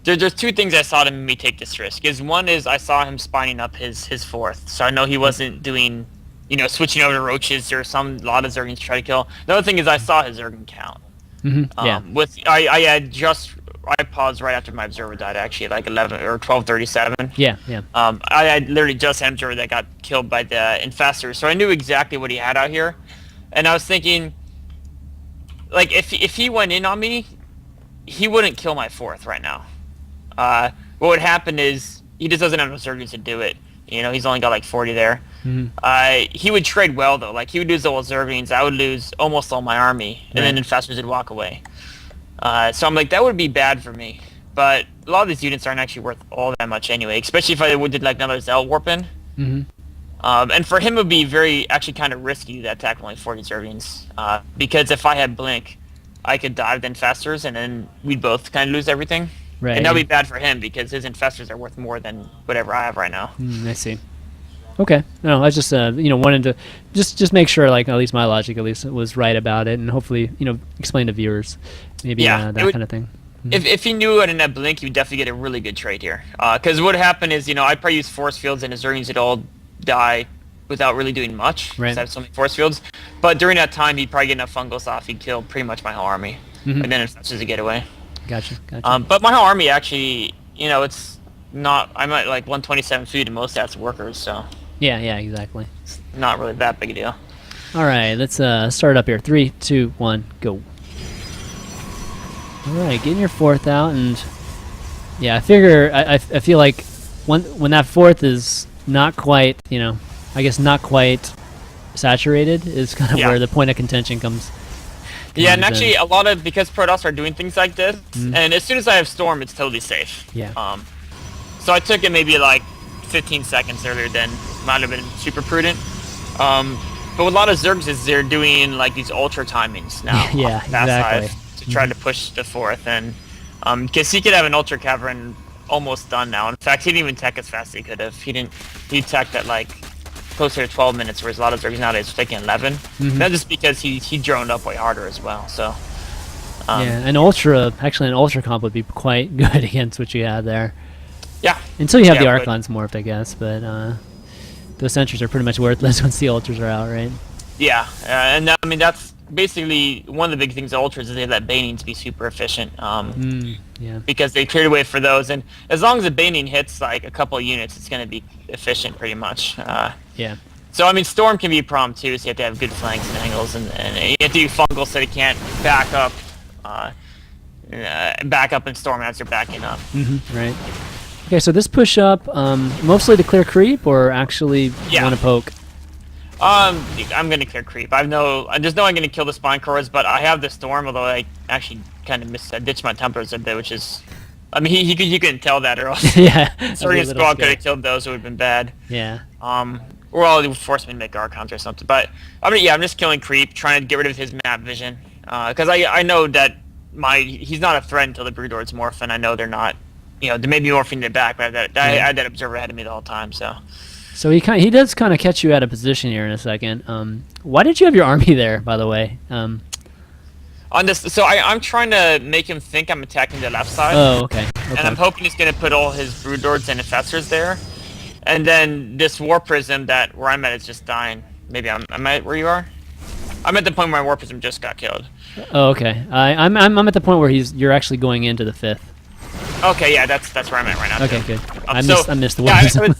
there's 2 things I saw to make me take this risk. One is I saw him spining up his 4th, so I know he wasn't doing switching over to roaches or a lot of Zergans to try to kill. The other thing is I saw his Zergan count. Yeah. I paused right after my observer died, actually, at like 11 or 12:37. Yeah, yeah. I had literally just had an observer that got killed by the infestors, so I knew exactly what he had out here, and I was thinking, like, if he went in on me, he wouldn't kill my 4th right now. What would happen is he just doesn't have enough Zergans to do it. He's only got like 40 there. He would trade well though. Like he would lose all Zerglings, I would lose almost all my army, and then infestors would walk away. So I'm like, that would be bad for me. But a lot of these units aren't actually worth all that much anyway, especially if I did like another Zell warp in. And for him it would be actually kind of risky to attack only 40 Zerglings, because if I had blink, I could dive the infestors and then we'd both kind of lose everything. Right. And that'll be bad for him because his infestors are worth more than whatever I have right now. I see. Okay. No, I was just wanted to just make sure like at least my logic at least was right about it, and hopefully explain to viewers maybe that kind of thing. If he knew it in that blink, you'd definitely get a really good trade here. Because what happened is I'd probably use force fields and his Zerglings would all die without really doing much. Right. Because I have so many force fields. But during that time, he'd probably get enough fungals off. He'd kill pretty much my whole army. And then it's just a getaway. Gotcha. But my whole army actually, it's not. I'm at like 127 food and most stats workers, so. Yeah, exactly. It's not really that big a deal. All right, let's start up here. 3, 2, 1, go. All right, getting your 4th out, and yeah, I figure I feel like when that 4th is not quite, I guess not quite saturated is kind of where the point of contention comes. Yeah, and actually a lot of, because Protoss are doing things like this, and as soon as I have Storm, it's totally safe. Yeah. So I took it maybe like 15 seconds earlier than might have been super prudent. But with a lot of Zergs is they're doing like these ultra timings now. Yeah, exactly. To try to push the 4th, and because he could have an ultra cavern almost done now. In fact, he didn't even tech as fast as he could have. He teched at like closer to 12 minutes, whereas a lot of Zergs nowadays are taking 11. That's just because he droned up way harder as well. So yeah, an ultra comp would be quite good against what you have there. Yeah. Until you have the Archons morphed, I guess, but those sentries are pretty much worthless once the ultras are out, right? Yeah, and I mean that's basically one of the big things of ultras is they have that baning to be super efficient. Yeah. Because they cleared away for those, and as long as the baning hits like a couple of units, it's going to be efficient pretty much. Yeah. So I mean, Storm can be a problem too. So you have to have good flanks and angles, and you have to do fungal so they can't back up and Storm as you're backing up. Right. Okay, so this push up, mostly to clear creep, or actually want to poke? I'm gonna clear creep. There's no I'm gonna kill the spine cores, but I have the Storm. Although I actually kind of ditched my Templars a bit, which is, I mean, you couldn't tell that, or else yeah, Sergeant Squad could have killed those. It would have been bad. Yeah. Or I'll force me to make Archons or something. But I mean, I'm just killing creep, trying to get rid of his map vision, because I know that he's not a threat until the Broodlords morph, and I know they're not. They may be morphing it back, but I had that observer ahead of me the whole time, so. So he does kind of catch you out of position here in a second. Why did you have your army there, by the way? On this, so I'm trying to make him think I'm attacking the left side. Oh, okay. And I'm hoping he's gonna put all his Broodlords and Infestors there, and then this War Prism where I'm at is just dying. Maybe I'm at where you are. I'm at the point where my War Prism just got killed. Oh, okay. I'm at the point where you're actually going into the 5th. Okay, yeah, that's where I'm at right now. Okay, good. I missed the War Prism.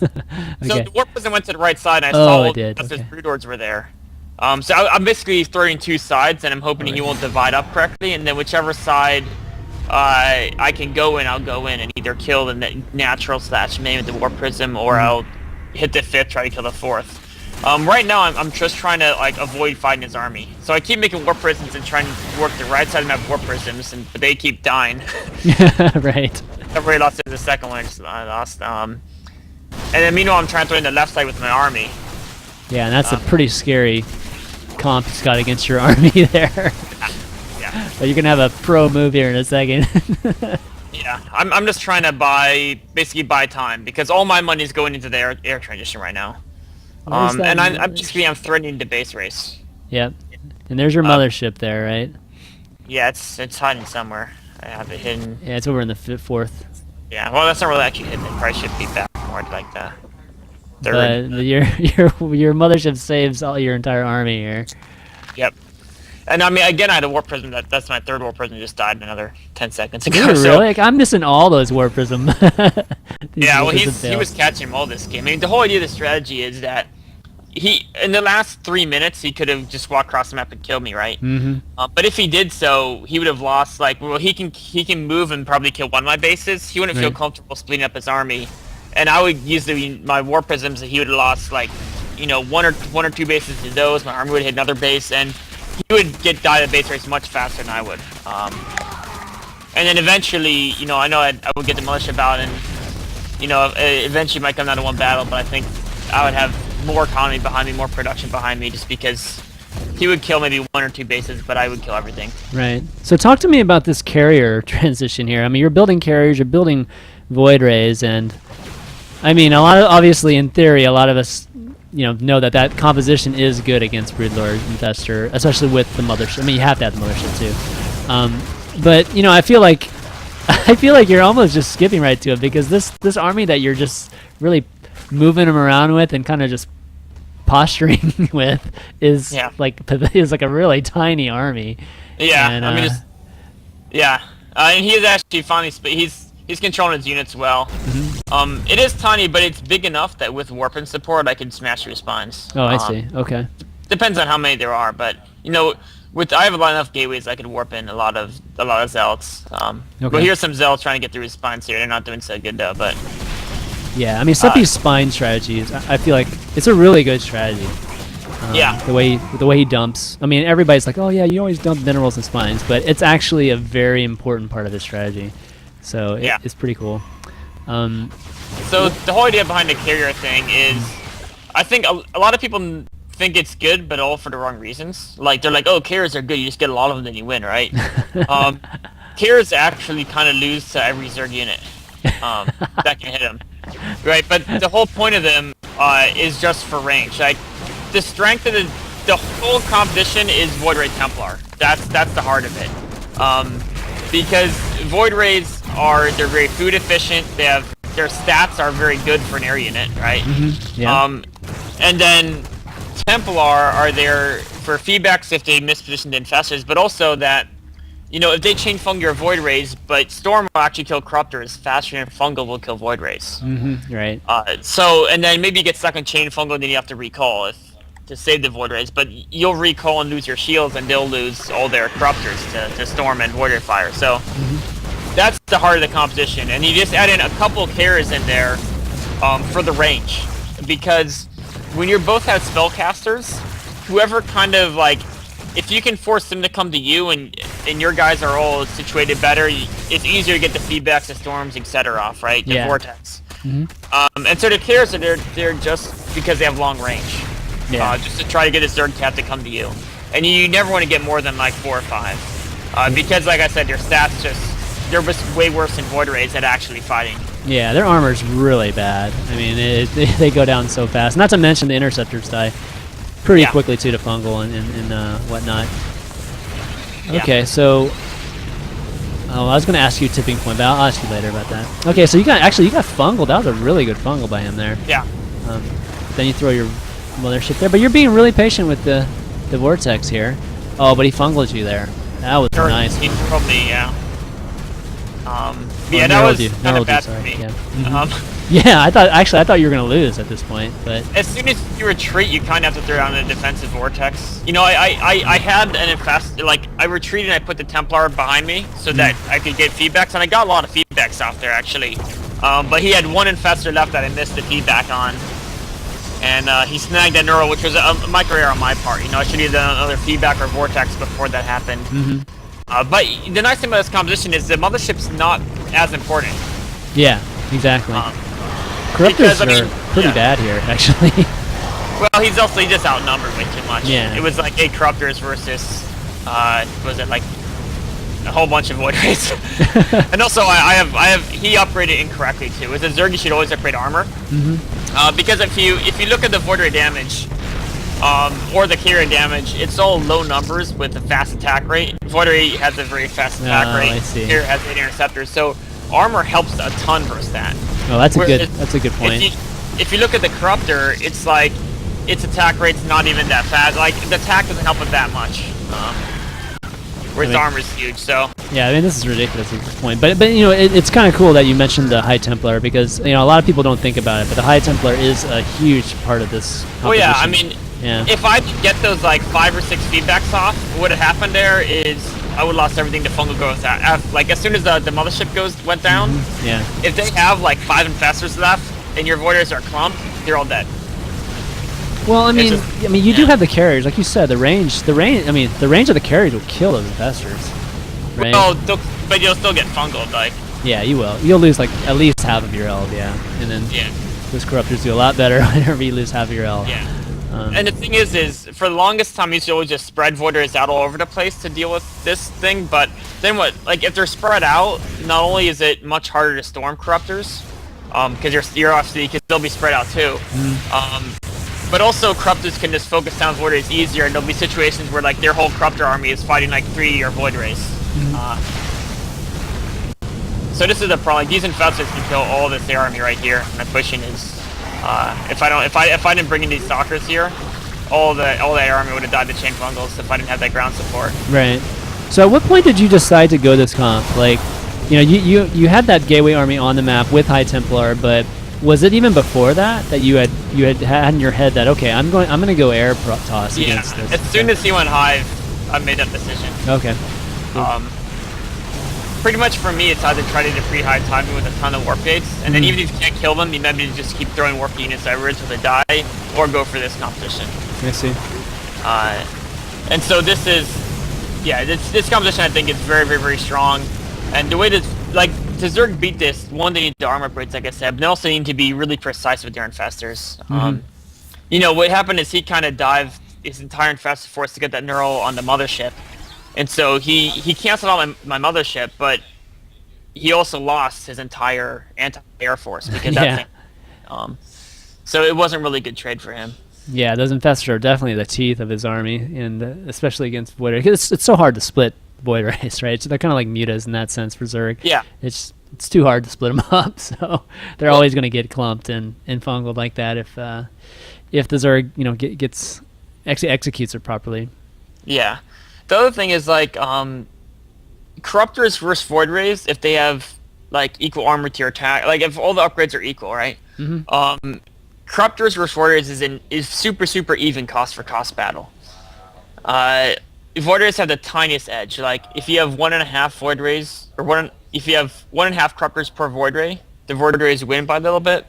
So the War Prism went to the right side, and I saw that his Broodlords were there. So I'm basically throwing two sides, and I'm hoping he won't divide up correctly, and then whichever side I can go in, I'll go in and either kill the natural / main with the War Prism, or I'll hit the 5th, try to kill the 4th. Right now, I'm just trying to avoid fighting his army. So I keep making War Prisms and trying to work the right side of the map War Prisms, but they keep dying. Right. I've already lost the second one. I lost. And then meanwhile, I'm trying to throw in the left side with my army. Yeah, and that's a pretty scary comp he's got against your army there. Yeah. But you can have a pro move here in a second. Yeah, I'm just trying to basically buy time, because all my money is going into the air transition right now. And I'm threatening the base race. Yep. And there's your mothership there, right? Yeah, it's hiding somewhere. I have it hidden. Yeah, it's over in the 4th. Yeah, well, that's not really actually hidden. It probably should be back more like that. But your mothership saves all your entire army here. Yep. And I mean, again, I had a War Prism. That's my 3rd War Prism. Just died another 10 seconds ago. Really? So, I'm missing all those War Prism. Yeah, well, he was catching them all this game. I mean, the whole idea of the strategy is that in the last 3 minutes, he could have just walked across the map and killed me, right? But if he did so, he would have lost, he can move and probably kill one of my bases. He wouldn't feel comfortable splitting up his army. And I would use my War Prisms, and he would have lost, one or two bases to those. My army would hit another base, and he would die the base race much faster than I would. And then eventually, I know I would get the militia out, and, eventually it might come down to one battle, but I think I would have more economy behind me, more production behind me, just because he would kill maybe 1 or 2 bases, but I would kill everything. Right. So talk to me about this carrier transition here. I mean, you're building carriers, you're building Void Rays, and I mean, obviously in theory, a lot of us, know that composition is good against Broodlord Infestor, especially with the mothership. I mean, you have to have the mothership too. But I feel like you're almost just skipping right to it, because this army that you're just really moving them around with and kind of just posturing with is like a really tiny army. Yeah, and, I mean, and he is actually finally he's controlling his units well. Mm-hmm. It is tiny, but it's big enough that with warp and support, I can smash through spines. Oh, I see. Okay. Depends on how many there are, but I have enough gateways I could warp in a lot of zealots. Okay. But here's some zealots trying to get through his spines here. They're not doing so good though, but. Yeah, I mean, Suppy's spine strategies, I feel like it's a really good strategy. Yeah. The way he dumps. I mean, everybody's like, oh yeah, you always dump minerals and spines, but it's actually a very important part of his strategy. So it's pretty cool. So the whole idea behind the carrier thing is, I think a lot of people think it's good, but all for the wrong reasons. Like, they're like, oh, carriers are good, you just get a lot of them, then you win, right? Carriers actually kind of lose to every Zerg unit that can hit them. Right, but the whole point of them is just for range. Like, the strength of the whole competition is Void Ray Templar. That's the heart of it. Because Void Rays they're very food efficient. Their stats are very good for an air unit, right? Mm-hmm. Yeah. And then Templar are there for feedbacks if they misposition the infestors, but also that if they chain fungal your Void Rays, but Storm will actually kill Corruptors faster than Fungal will kill Void Rays. Mm-hmm. Right. And then maybe you get stuck on chain fungal, and then you have to recall to save the Void Rays, but you'll recall and lose your shields, and they'll lose all their Corruptors to Storm and Void Ray Fire. So that's the heart of the competition, and you just add in a couple carriers in there for the range, because when you both have spellcasters, whoever kind of like, if you can force them to come to you and your guys are all situated better, it's easier to get the feedbacks, the storms, etc. off, right? The vortex. Mm-hmm. And so the carriers are there just because they have long range. Yeah. Just to try to get a Zerg Cat to come to you. And you never want to get more than like 4 or 5. Because like I said, their stats they're just way worse than Void Rays at actually fighting. Yeah, their armor's really bad. I mean, they go down so fast. Not to mention the interceptors die pretty quickly too to fungal and whatnot. Okay, so I was going to ask you a tipping point, but I'll ask you later about that. Okay, so you got fungal. That was a really good fungal by him there. Yeah. Then you throw your mothership there, but you're being really patient with the vortex here. Oh, but he fungled you there. That was nice. He probably that was kind of bad for me. Yeah. Yeah, I thought you were gonna lose at this point, but as soon as you retreat, you kind of have to throw down a defensive vortex. I had an infest, like I retreated and I put the Templar behind me so that I could get feedbacks, and I got a lot of feedbacks off there actually. But he had one infestor left that I missed the feedback on, and he snagged that neural, which was a micro error on my part. I should have done another feedback or vortex before that happened. But the nice thing about this composition is the mothership's not as important. Yeah, exactly. Corruptors are pretty bad here, actually. Well, he just outnumbered way too much. Yeah. It was like 8 Corruptors versus, was it like a whole bunch of Void Rays? And also, he upgraded incorrectly too. With a Zerg, you should always upgrade armor. Because if you look at the Void Ray damage, or the carrier damage, it's all low numbers with a fast attack rate. Void Ray has a very fast attack rate. I see. Carrier has 8 interceptors, so armor helps a ton versus that. Oh, that's a good point. If you look at the Corruptor, it's like its attack rate's not even that fast. Like the attack doesn't help it that much. Whereas the armor's huge, so. Yeah, I mean, this is ridiculous at this point. But it's kind of cool that you mentioned the High Templar, because a lot of people don't think about it, but the High Templar is a huge part of this competition. Well, yeah, I mean, if I could get those like 5 or 6 feedbacks off, what had happened there is I would have lost everything to fungal growth. Like as soon as the mothership went down, if they have like 5 infestors left and your voiders are clumped, they're all dead. Well, I mean, you do have the carriers, like you said. The range of the carriers will kill those infestors, right? Well, but you'll still get fungal, like. Yeah, you will. You'll lose like at least half of your health, and then those corruptors do a lot better whenever you lose half of your health. Yeah. And the thing is for the longest time, you used to always just spread Void Rays out all over the place to deal with this thing, but then what, like, if they're spread out, not only is it much harder to storm Corruptors, because you're obviously, because they'll be spread out too, but also Corruptors can just focus down Void Rays easier, and there'll be situations where, like, their whole Corruptor army is fighting, like, 3 or Void Rays. So this is the problem. Like, these Infestors can kill all this air army right here. My pushing is, if I didn't bring in these Stalkers here, all the air army would have died to chain fungals if I didn't have that ground support. Right. So at what point did you decide to go this comp? Like, you know, you had that Gateway army on the map with High Templar, but was it even before that you had in your head that, okay, I'm gonna go air toss against this? As soon as he went Hive, I made that decision. Okay. Pretty much for me, it's either try to do pre-high timing with a ton of warp gates, and then even if you can't kill them, you maybe just keep throwing warp units everywhere until they die, or go for this competition. I see. And so this is, this competition I think is very, very, very strong. And the way that, like, to Zerg beat this, one, they need the armor upgrades, like I said, but they also need to be really precise with their Infestors. You know, what happened is he kind of dived his entire Infestor force to get that neural on the mothership. And so he canceled out my mothership, but he also lost his entire anti-air force because that thing. So it wasn't really a good trade for him. Yeah, those Infestors are definitely the teeth of his army, and especially against Void Rays. It's so hard to split Void Rays, right? So they're kind of like mutas in that sense for Zerg. Yeah. It's too hard to split them up, so they're always going to get clumped and fungled like that if the Zerg, you know, gets executes it properly. Yeah. The other thing is, like, Corruptors versus Void Rays, if they have, like, equal armor to your attack, like, if all the upgrades are equal, right? Corruptors versus Void Rays is super, super even cost for cost battle. Void Rays have the tiniest edge. Like, if you have 1.5 Void Rays, if you have 1.5 Corruptors per Void Ray, the Void Rays win by a little bit.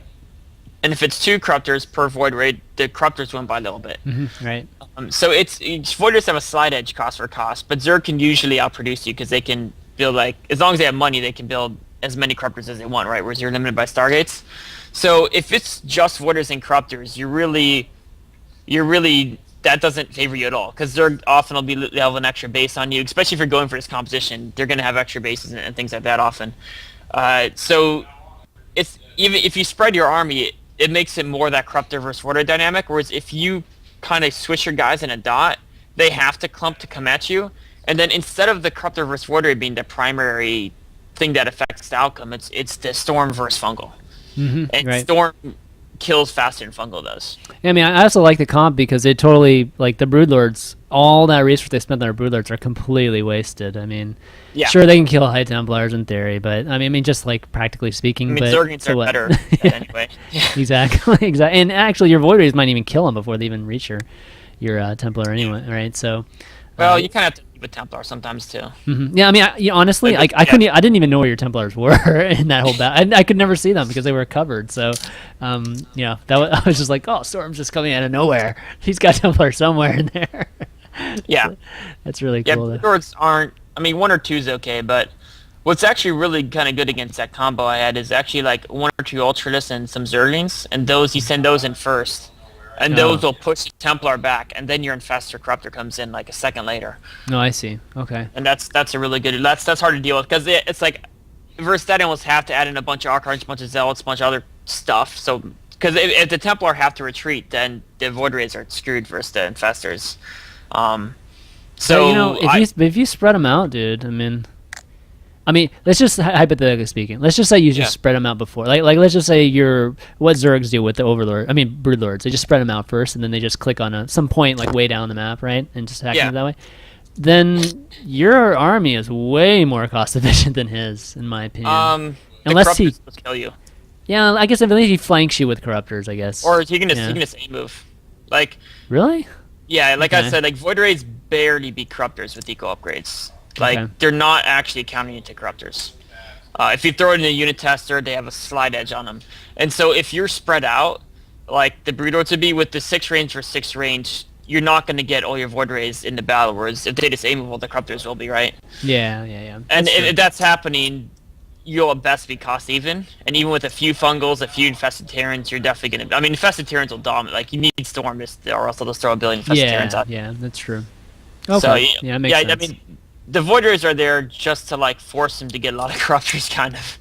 And if it's 2 Corruptors per Void Ray, the Corruptors win by a little bit. Right. So it's Void Rays have a slight edge cost for cost, but Zerg can usually outproduce you because they can build, like, as long as they have money, they can build as many Corruptors as they want, right? Whereas you're limited by Stargates. So if it's just Void Rays and Corruptors, you're really that doesn't favor you at all, because Zerg often will have an extra base on you, especially if you're going for this composition. They're going to have extra bases and things like that often. So it's even if you spread your army, it makes it more that Corruptor versus Void Ray dynamic, whereas if you kind of switch your guys in a dot, they have to clump to come at you, and then instead of the Corruptor versus Void Ray being the primary thing that affects the outcome, it's the Storm versus Fungal. And right. Storm kills faster than Fungal does. I mean, I also like the comp because it totally, like, the Broodlords, all that resource they spent on their Broodlords are completely wasted. I mean, sure, they can kill High Templars in theory, but I mean, just like practically speaking. I mean, but Zergans are better anyway. Exactly. And actually, your Void Rays might even kill them before they even reach your Templar anyway, right? So, well, you kind of have to keep a Templar sometimes too. Yeah, I mean, honestly, I didn't even know where your Templars were in that whole battle. I could never see them because they were covered. So, I was just like, oh, Storm's just coming out of nowhere. He's got Templar somewhere in there. Yeah, that's really cool. Yeah, Broodlords aren't. I mean, 1 or 2 is okay, but what's actually really kind of good against that combo I had is actually like 1 or 2 Ultralists and some Zerglings, and those you send those in first. And those will push the Templar back, and then your Infestor Corruptor comes in like a second later. No, I see. Okay. And that's a really good. That's hard to deal with because it's like versus that almost have to add in a bunch of Archons, a bunch of Zealots, a bunch of other stuff. So because if the Templar have to retreat, then the Void Rays are screwed versus the Infestors. So you know, if you spread them out, dude, I mean, let's just hypothetically speaking. Let's just say you just spread them out before. Like let's just say what Zergs do with the Broodlords. They just spread them out first, and then they just click on some point like way down the map, right, and just attack them that way. Then your army is way more cost efficient than his, in my opinion. Unless he will kill you. Yeah, I guess if he flanks you with Corruptors, I guess. Or he can just A-move. Like really? Yeah, like I said, like Void Rays barely beat Corruptors with eco upgrades. Like, they're not actually counting into Corruptors. If you throw it in a unit tester, they have a slight edge on them. And so if you're spread out, like the Broodlords would be with the 6 range or 6 range, you're not going to get all your Void Rays in the battle, whereas if they just aim, well, the Corruptors will be, right? Yeah. And if that's happening, you'll at best be cost even, and even with a few fungals, a few infested Terrans, you're definitely gonna. I mean, infested Terrans will dominate. Like you need Storm, or else they'll just throw a billion infested Terrans out. Yeah, that's true. So Okay, yeah, that makes sense. I mean, the Void Rays are there just to like force them to get a lot of corruptors, kind of.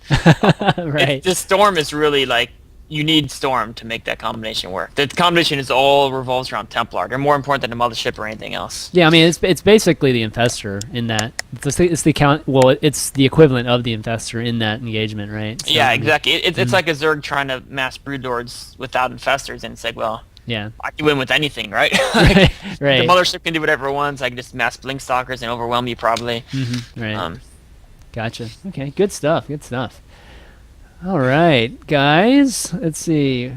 Right. The Storm is really like you need Storm to make that combination work. The combination is all revolves around Templar. They're more important than the Mothership or anything else. Yeah, I mean it's basically the Infestor in that it's the count. Well, it's the equivalent of the Infestor in that engagement, right? So, Yeah, exactly. It's like a Zerg trying to mass Broodlords without Infestors, and it's like, well, yeah, I can win with anything, right? Like, right. The Mothership can do whatever it wants. I can just mass Blinkstalkers and overwhelm you probably. Right. Gotcha. Okay, good stuff. Good stuff. All right, guys. Let's see.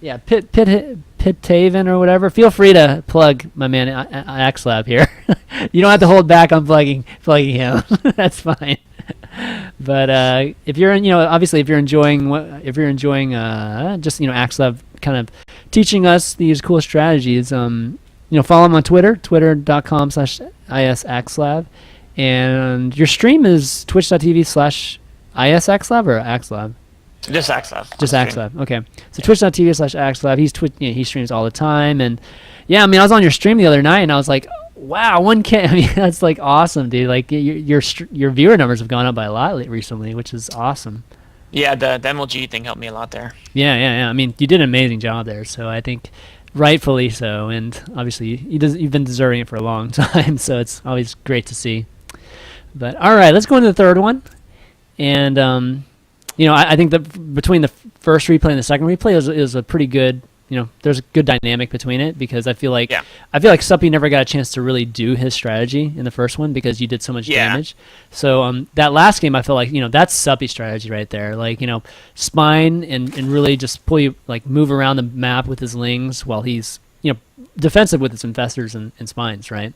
Yeah, Pittaven or whatever. Feel free to plug my man isAxslav here. You don't have to hold back on plugging him. That's fine. But if you're obviously if you're enjoying just Axslav kind of teaching us these cool strategies, follow him on twitter.com/isAxslav, and your stream is twitch.tv/isAxslav or Axslav. Just Axslav. Just Axslav. Okay. So twitch.tv/Axslav. He streams all the time, and yeah, I mean, I was on your stream the other night, and I was like, wow, 1K. I mean, that's like awesome, dude. Like your viewer numbers have gone up by a lot recently, which is awesome. Yeah, the MLG thing helped me a lot there. Yeah. I mean, you did an amazing job there, so I think rightfully so, and obviously you've been deserving it for a long time, so it's always great to see. But all right, let's go into the third one, and I think that between the first replay and the second replay is a pretty good. There's a good dynamic between it because I feel like Suppy never got a chance to really do his strategy in the first one because you did so much damage. So that last game, I feel like that's Suppy's strategy right there. Like spine and really just pull you move around the map with his lings while he's defensive with his infestors and spines, right?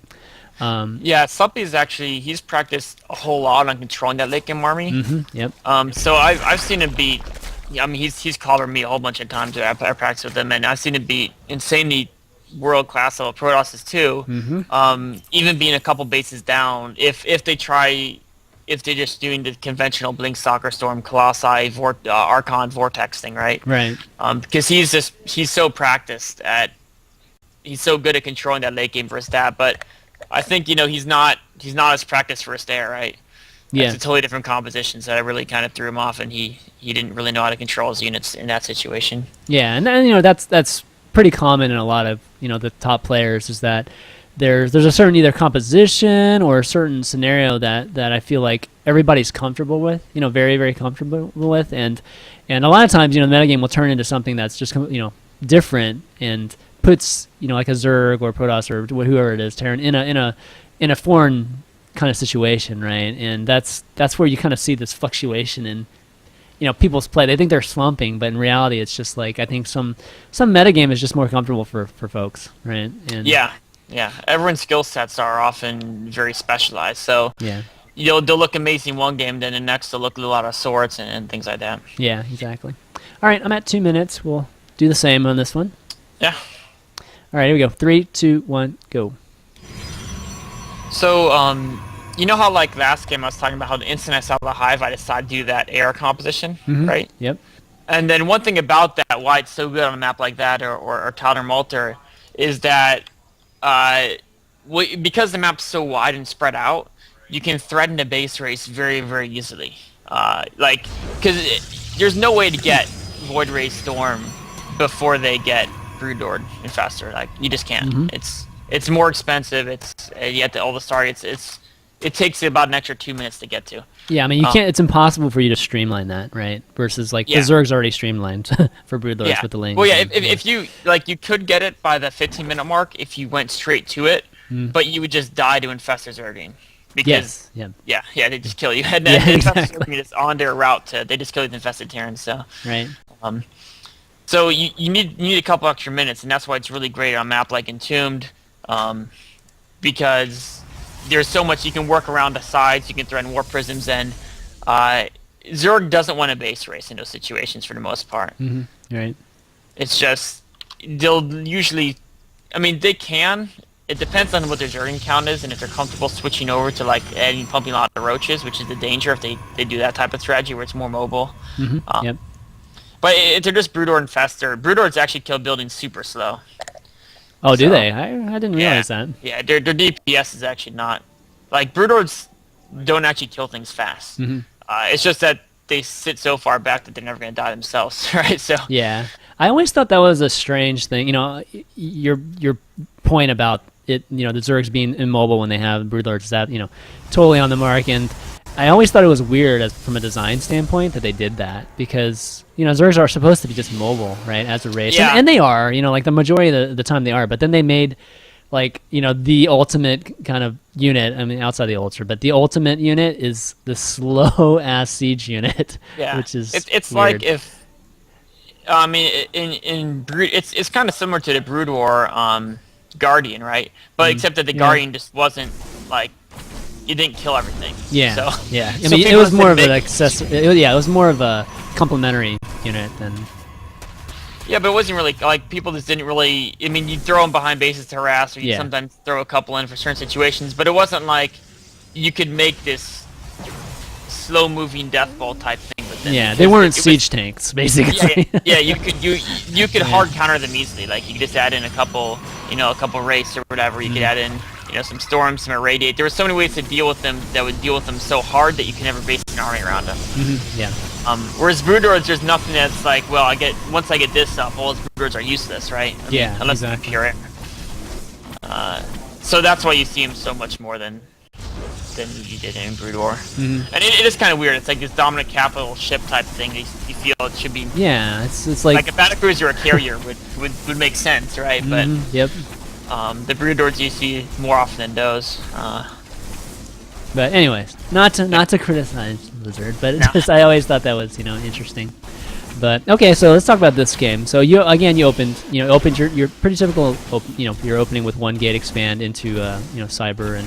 Suppy's actually he's practiced a whole lot on controlling that late game army. Yep. So I've seen him beat. I mean, he's collared me a whole bunch of times. I practice with him, and I've seen him beat insanely world-class level Protosses too. Even being a couple bases down, if they're just doing the conventional Blink, Stalker, Storm, Colossi, Archon, Vortex thing, right? Right. Because he's so practiced he's so good at controlling that late game versus that. But I think he's not as practiced first air, right? Yeah. It's a totally different composition, so that really kind of threw him off, and he didn't really know how to control his units in that situation. Yeah, and then, that's pretty common in a lot of the top players is that there's a certain either composition or a certain scenario that I feel like everybody's comfortable with, very very comfortable with, and a lot of times the metagame will turn into something that's just different and puts like a Zerg or Protoss or whoever it is Terran in a foreign kind of situation, right? And that's where you kind of see this fluctuation in people's play. They think they're slumping, but in reality it's just like I think some metagame is just more comfortable for folks, right? And yeah everyone's skill sets are often very specialized, so yeah, they'll look amazing one game, then the next they'll look a lot of swords and things like that. Yeah, exactly. All right, I'm at 2 minutes. We'll do the same on this one. Yeah. All right, here we go. 3, 2, 1, go. So, how last game I was talking about how the instant I saw the Hive, I decided to do that air composition, right? Yep. And then one thing about that, why it's so good on a map like that or Tyler Malter, is that because the map's so wide and spread out, you can threaten a base race very, very easily. Because there's no way to get Void Ray Storm before they get Broodlord Infestor. You just can't. It's more expensive. You have to all the start. It takes about an extra 2 minutes to get to. Yeah, I mean you can't. It's impossible for you to streamline that, right? Versus the Zerg's already streamlined for Broodlords with the lane. Well, yeah. If you you could get it by the 15-minute mark if you went straight to it, but you would just die to Infestor Zerging. Because they just kill you. And then Infestor Zerging is on their route they just kill you with Infested Terrans. So right. So you need a couple extra minutes, and that's why it's really great on a map like Entombed. Because there's so much you can work around the sides, you can threaten Warp Prisms, and Zerg doesn't want to base race in those situations for the most part. Right. It's just they'll usually, I mean, they can it depends on what their zerging count is, and if they're comfortable switching over to like adding pumping a lot of roaches, which is the danger if they do that type of strategy where it's more mobile. Yep. But if they're just Broodor infester, Broodors actually kill buildings super slow. Oh, do they? I didn't realize that. Yeah, their DPS is actually not like Broodors don't actually kill things fast. It's just that they sit so far back that they're never going to die themselves, right? So yeah, I always thought that was a strange thing. You know, your point about it, you know, the Zergs being immobile when they have Broodlords, that, you know, totally on the mark. And I always thought it was weird from a design standpoint that they did that, because, you know, Zergs are supposed to be just mobile, right, as a race. Yeah. And they are, you know, like the majority of the time they are. But then they made, like, you know, the ultimate kind of unit, I mean, outside the Ultra, but the ultimate unit is the slow-ass siege unit, yeah, which is it's weird. like if, I mean, in Brood, it's kind of similar to the Brood War Guardian, right? But except that the Guardian just wasn't, like, you didn't kill everything. Yeah, so, yeah. I so mean, it people was more of said an it was more of a complementary unit than. yeah, but it wasn't really, like, people just didn't really, I mean, you'd throw them behind bases to harass, or you'd sometimes throw a couple in for certain situations, but it wasn't like you could make this slow-moving death ball type thing with them. Yeah, they weren't siege tanks, basically. Yeah, you could hard counter them easily. Like, you could just add in a couple wraiths or whatever. You could add in, you know, some storms, some irradiate. There were so many ways to deal with them that would deal with them so hard that you can never base an army around them. Yeah. Whereas Broodlords, there's nothing that's like, well, once I get this up, all those Broodlords are useless, right? I mean, unless exactly. pure air. So that's why you see them so much more than you did in Brood War. And it is kind of weird. It's like this dominant capital ship type thing. You feel it should be. Yeah, it's like a battlecruiser or a carrier would make sense, right? But yep. The Broodlords you see more often than those. But anyways, not to criticize Blizzard, but I always thought that was, you know, interesting. But okay, so let's talk about this game. So you opened your pretty typical your opening with one gate expand into Cyber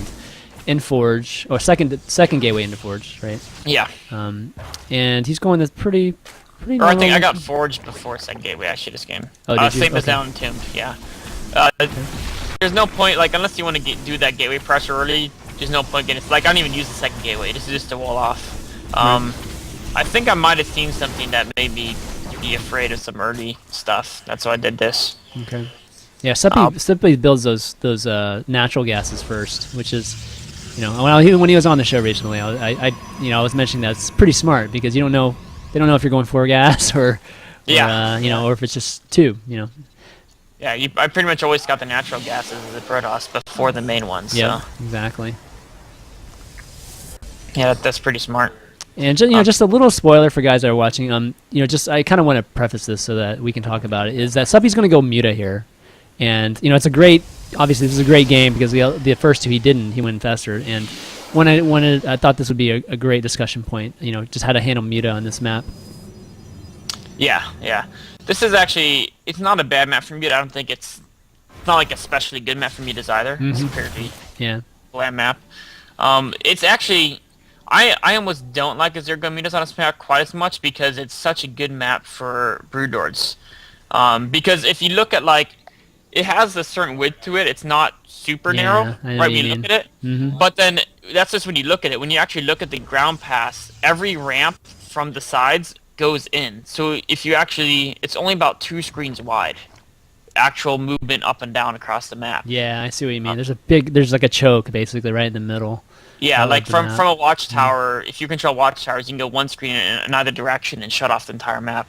and Forge, or second gateway into Forge, right? Yeah. And he's going this pretty. Or I think I got Forged before second gateway actually this game. Oh, did you? Same as down Entombed, yeah. There's no point, like, unless you want to do that gateway pressure early. There's no point getting. Like, I don't even use the second gateway. This is just a wall off. I think I might have seen something that made me be afraid of some early stuff. That's why I did this. Okay. Yeah, Suppy builds those natural gases first, which is, you know, when he was on the show recently, I was mentioning that it's pretty smart, because they don't know if you're going 4 gas or or if it's just 2, you know. Yeah, I pretty much always got the natural gases as a Protoss before the main ones. Yeah, so. exactly. Yeah, that's pretty smart. And just a little spoiler for guys that are watching. I kind of want to preface this so that we can talk about it. Is that Suppy's going to go Muta here, and it's obviously this is a great game, because the first 2 he went faster. And I thought this would be a great discussion point. Just how to handle Muta on this map. Yeah. This is actually, it's not a bad map for Muta. I don't think it's not like especially good map for Mutas either. It's a pretty bland map. It's actually, I almost don't like Zergo Mutas on this map quite as much, because it's such a good map for Broodlords. Because if you look at, like, it has a certain width to it. It's not super narrow, right, when you look at it. But then, that's just when you look at it. When you actually look at the ground pass, every ramp from the sides goes in. So if you actually, it's only about 2 screens wide. Actual movement up and down across the map. Yeah, I see what you mean. There's like a choke basically right in the middle. Yeah, like from a watchtower, if you control watchtowers, you can go 1 screen in either direction and shut off the entire map.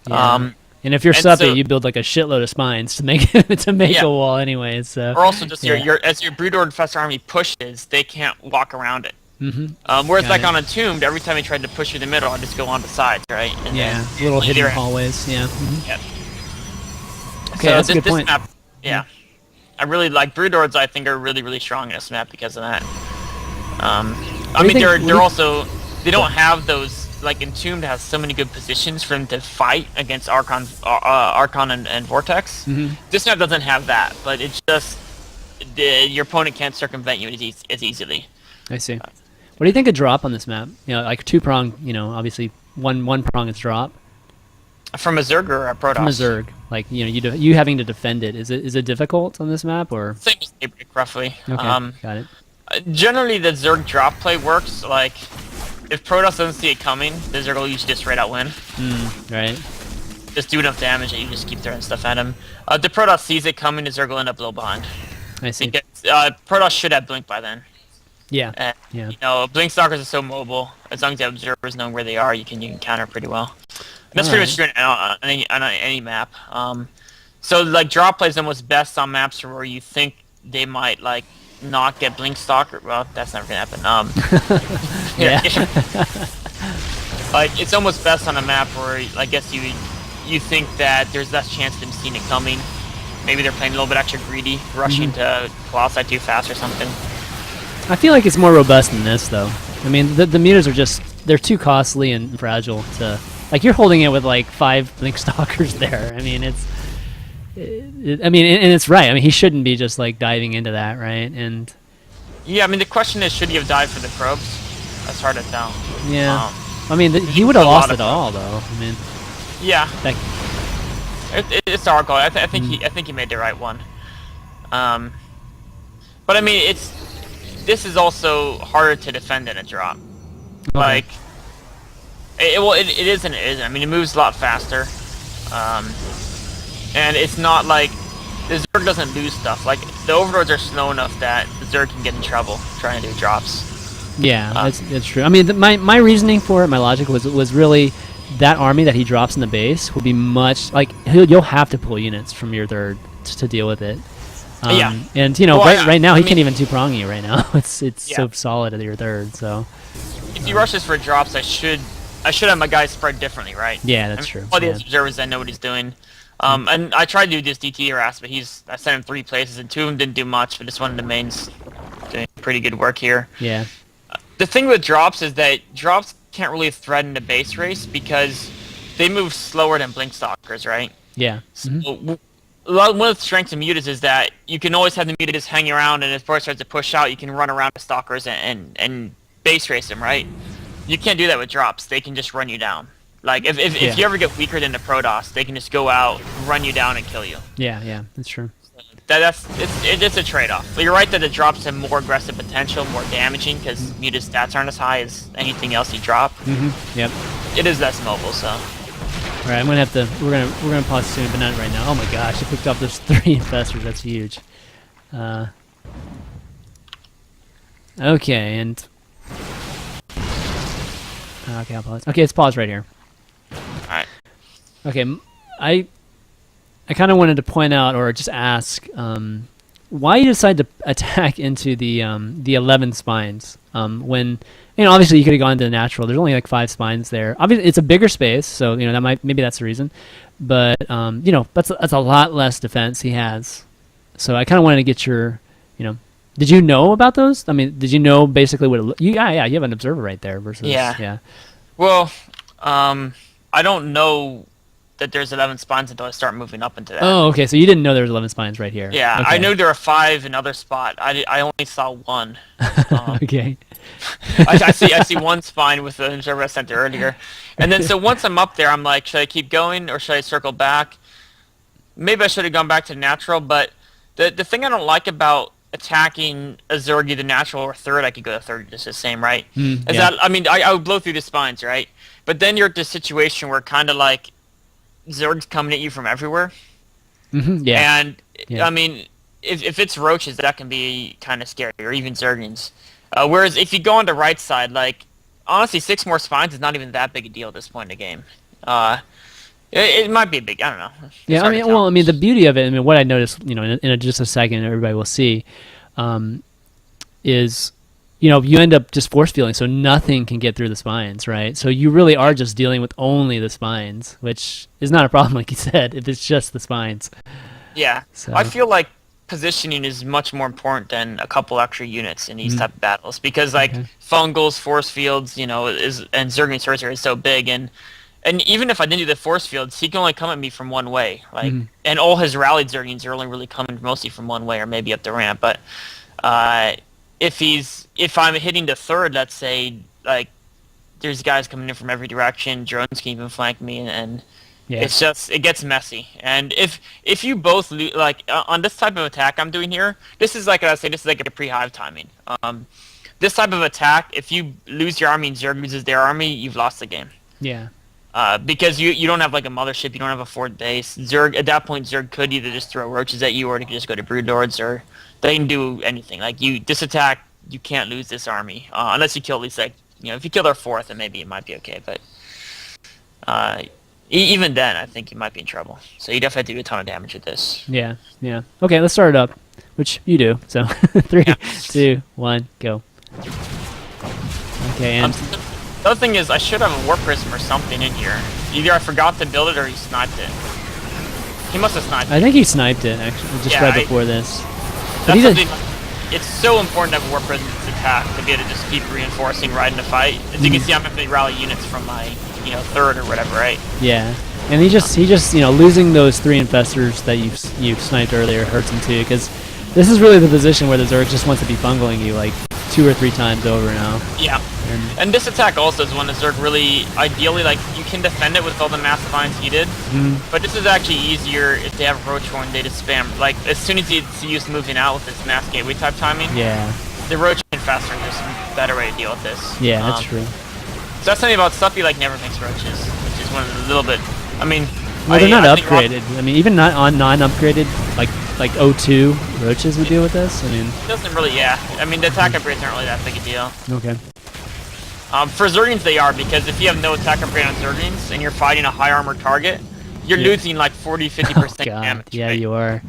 Yeah. And if you're Suppy, you build like a shitload of spines to make a wall anyway. So. Or also just as your Broodlord Infestor army pushes, they can't walk around it. Whereas on Entombed, every time they tried to push through the middle, I'd just go on the sides, right? And little hidden hallways. Yeah. Yep. Okay, that's a good point. Map, I really like Broodlords. I think are really, really strong in this map because of that. They're also, they don't have those, like, Entombed has so many good positions for them to fight against Archon and Vortex. This map doesn't have that, but it's just your opponent can't circumvent you as easily. I see. What do you think of drop on this map? Like 2-prong, obviously one prong is drop. From a Zerg or a Protoss? From a Zerg. Like you having to defend it. Is it difficult on this map or? Same as Daybreak, roughly. Okay, got it. Generally, the Zerg drop play works. Like, if Protoss doesn't see it coming, the Zerg will usually just straight out win. Right. Just do enough damage that you just keep throwing stuff at him. The Protoss sees it coming, the Zerg will end up a little behind. I see. Because, Protoss should have Blink by then. Yeah. And, Yeah. Blink Stalkers are so mobile. As long as you have observers knowing where they are, you can counter pretty well. And that's pretty much true on any map. So like drop plays almost best on maps where you think they might like not get Blink Stalker. Well, that's never gonna happen. Yeah. Like it's almost best on a map where I guess you think that there's less chance of them seeing it coming. Maybe they're playing a little bit extra greedy, rushing to pull outside too fast or something. I feel like it's more robust than this, though. I mean, the meters are they're too costly and fragile to... Like, you're holding it with, like, 5 Blink Stalkers there. I mean, and it's right. I mean, he shouldn't be just, like, diving into that, right? And... Yeah, I mean, the question is, should he have dived for the probes? That's hard to tell. Yeah. I mean, he would have lost it all, though. I mean... Yeah. It's a hard call. I think he made the right one. But, I mean, this is also harder to defend than a drop. Okay. Like, it is and it isn't. I mean, it moves a lot faster, and it's not like the Zerg doesn't lose stuff. Like the Overlords are slow enough that the Zerg can get in trouble trying to do drops. Yeah, that's true. I mean, my reasoning for it, my logic was really that army that he drops in the base will be much like you'll have to pull units from your third to deal with it. Yeah. And right now he can't even two-prong you right now. It's so solid at your third. So if he rushes for drops, I should have my guys spread differently, right? Yeah, that's true. All the observers that know what he's doing. And I tried to do this DT harass, but I sent him 3 places, and 2 of them didn't do much, but this one of the main's doing pretty good work here. Yeah. The thing with drops is that drops can't really threaten the base race because they move slower than Blink Stalkers, right? Yeah. So, one of the strengths of mutas is that you can always have the muta just hang around, and if Force starts to push out, you can run around the stalkers and base race them, right? You can't do that with drops. They can just run you down. Like if you ever get weaker than the Protoss, they can just go out, run you down, and kill you. Yeah, that's true. It's a trade-off. But you're right that the drops have more aggressive potential, more damaging, because muta's stats aren't as high as anything else you drop. Yep. It is less mobile, so. All right, I'm gonna have to. We're gonna pause soon, but not right now. Oh my gosh, I picked up those 3 infestors. That's huge. Okay, and okay, I'll pause. Okay, let's pause right here. All right. Okay, I kind of wanted to point out or just ask why you decided to attack into the 11 spines when. Obviously you could have gone to the natural. There's only like 5 spines there. Obviously, it's a bigger space, so maybe that's the reason. But that's a lot less defense he has. So I kind of wanted to get your, did you know about those? I mean, did you know basically what you have an observer right there versus yeah. Well, I don't know that there's 11 spines until I start moving up into that. Oh, okay. So you didn't know there was 11 spines right here. Yeah, okay. I knew there were 5 in other spot. I only saw 1. Okay. I see 1 spine with the observer I sent earlier, and then so once I'm up there, I'm like, should I keep going or should I circle back? Maybe I should have gone back to natural, but the thing I don't like about attacking a Zerg either natural or third, I could go to third just the same, right? That I mean, I would blow through the spines, right? But then you're at this situation where kind of like Zerg's coming at you from everywhere. Yeah. And I mean, if it's roaches, that can be kind of scary, or even Zerglings. Whereas if you go on the right side, like, honestly, 6 more spines is not even that big a deal at this point in the game. It might be a big, I don't know. Yeah, I mean, the beauty of it, what I noticed, in just a second, everybody will see, is, you end up just force fielding, so nothing can get through the spines, right? So you really are just dealing with only the spines, which is not a problem, like you said, if it's just the spines. Yeah, so. I feel like positioning is much more important than a couple extra units in these type of battles, because like fungals, force fields, and Zergling's Sorcerer is so big, and even if I didn't do the force fields, he can only come at me from one way, like, and all his rallied Zerglings are only really coming mostly from one way, or maybe up the ramp. But if I'm hitting the third, let's say, like, there's guys coming in from every direction, drones can even flank me, and Yeah. It's just it gets messy, and if you both like on this type of attack I'm doing here, this is like I say, this is like a pre-hive timing. This type of attack, if you lose your army and Zerg loses their army, you've lost the game. Yeah. Because you don't have like a mothership, you don't have a fort base. Zerg at that point, Zerg could either just throw roaches at you, or they could just go to broodlords, or they can do anything. Like this attack, you can't lose this army unless you kill at least like if you kill their fourth, then maybe it might be okay. But even then, I think you might be in trouble. So you definitely have to do a ton of damage with this. Yeah. Yeah. Okay, let's start it up, which you do. So 3, 2, 1, go. Okay, and the other thing is, I should have a War Prism or something in here. Either I forgot to build it or he sniped it. He must have sniped it. I think he sniped it, actually, just right before this. That's something, it's so important to have a War Prism in this attack to be able to just keep reinforcing right in the fight. As you can see, I'm having to rally units from my, third or whatever, right? Yeah. And he just losing those 3 infestors that you sniped earlier hurts him too, because this is really the position where the Zerg just wants to be bungling you like 2 or 3 times over now. Yeah. And this attack also is one that Zerg really, ideally, like, you can defend it with all the massive lines he did, but this is actually easier if they have Roach Horn, they just spam. Like, as soon as you use moving out with this mass gateway type timing, the Roach infestor is just a better way to deal with this. Yeah, that's true. So that's something about Suppy, like, never makes roaches, which is one of the little bit, I mean... Well, they're not upgraded. I mean, even not on non-upgraded, like O2 roaches would deal with this. I mean, it doesn't really, I mean, the attack upgrades aren't really that big a deal. Okay. For Zerglings they are, because if you have no attack upgrade on Zerglings and you're fighting a high armor target, you're losing like 40-50% damage. Yeah, right? you are.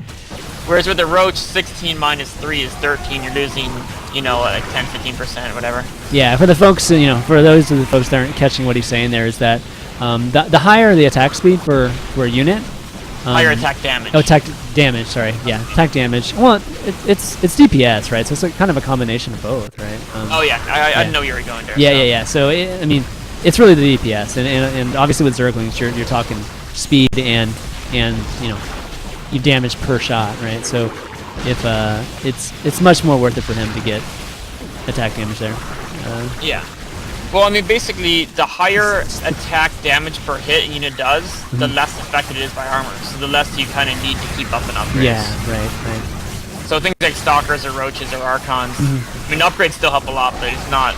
Whereas with the Roach, 16 minus 3 is 13. You're losing, like 10-15%, whatever. Yeah, for the folks, for those of the folks that aren't catching what he's saying there is that the higher the attack speed for a unit, higher attack damage. Oh, attack damage. Sorry, yeah, attack damage. Well, it's DPS, right? So it's kind of a combination of both, right? I didn't know you were going there. Yeah. So I mean, it's really the DPS, and obviously with Zerglings, you're talking speed and you damage per shot, right? So if it's much more worth it for him to get attack damage there. Yeah. Well, I mean, basically, the higher attack damage per hit a unit does, the less affected it is by armor. So the less you kind of need to keep up an upgrade. Yeah, right. So things like Stalkers or Roaches or Archons, I mean, upgrades still help a lot, but it's not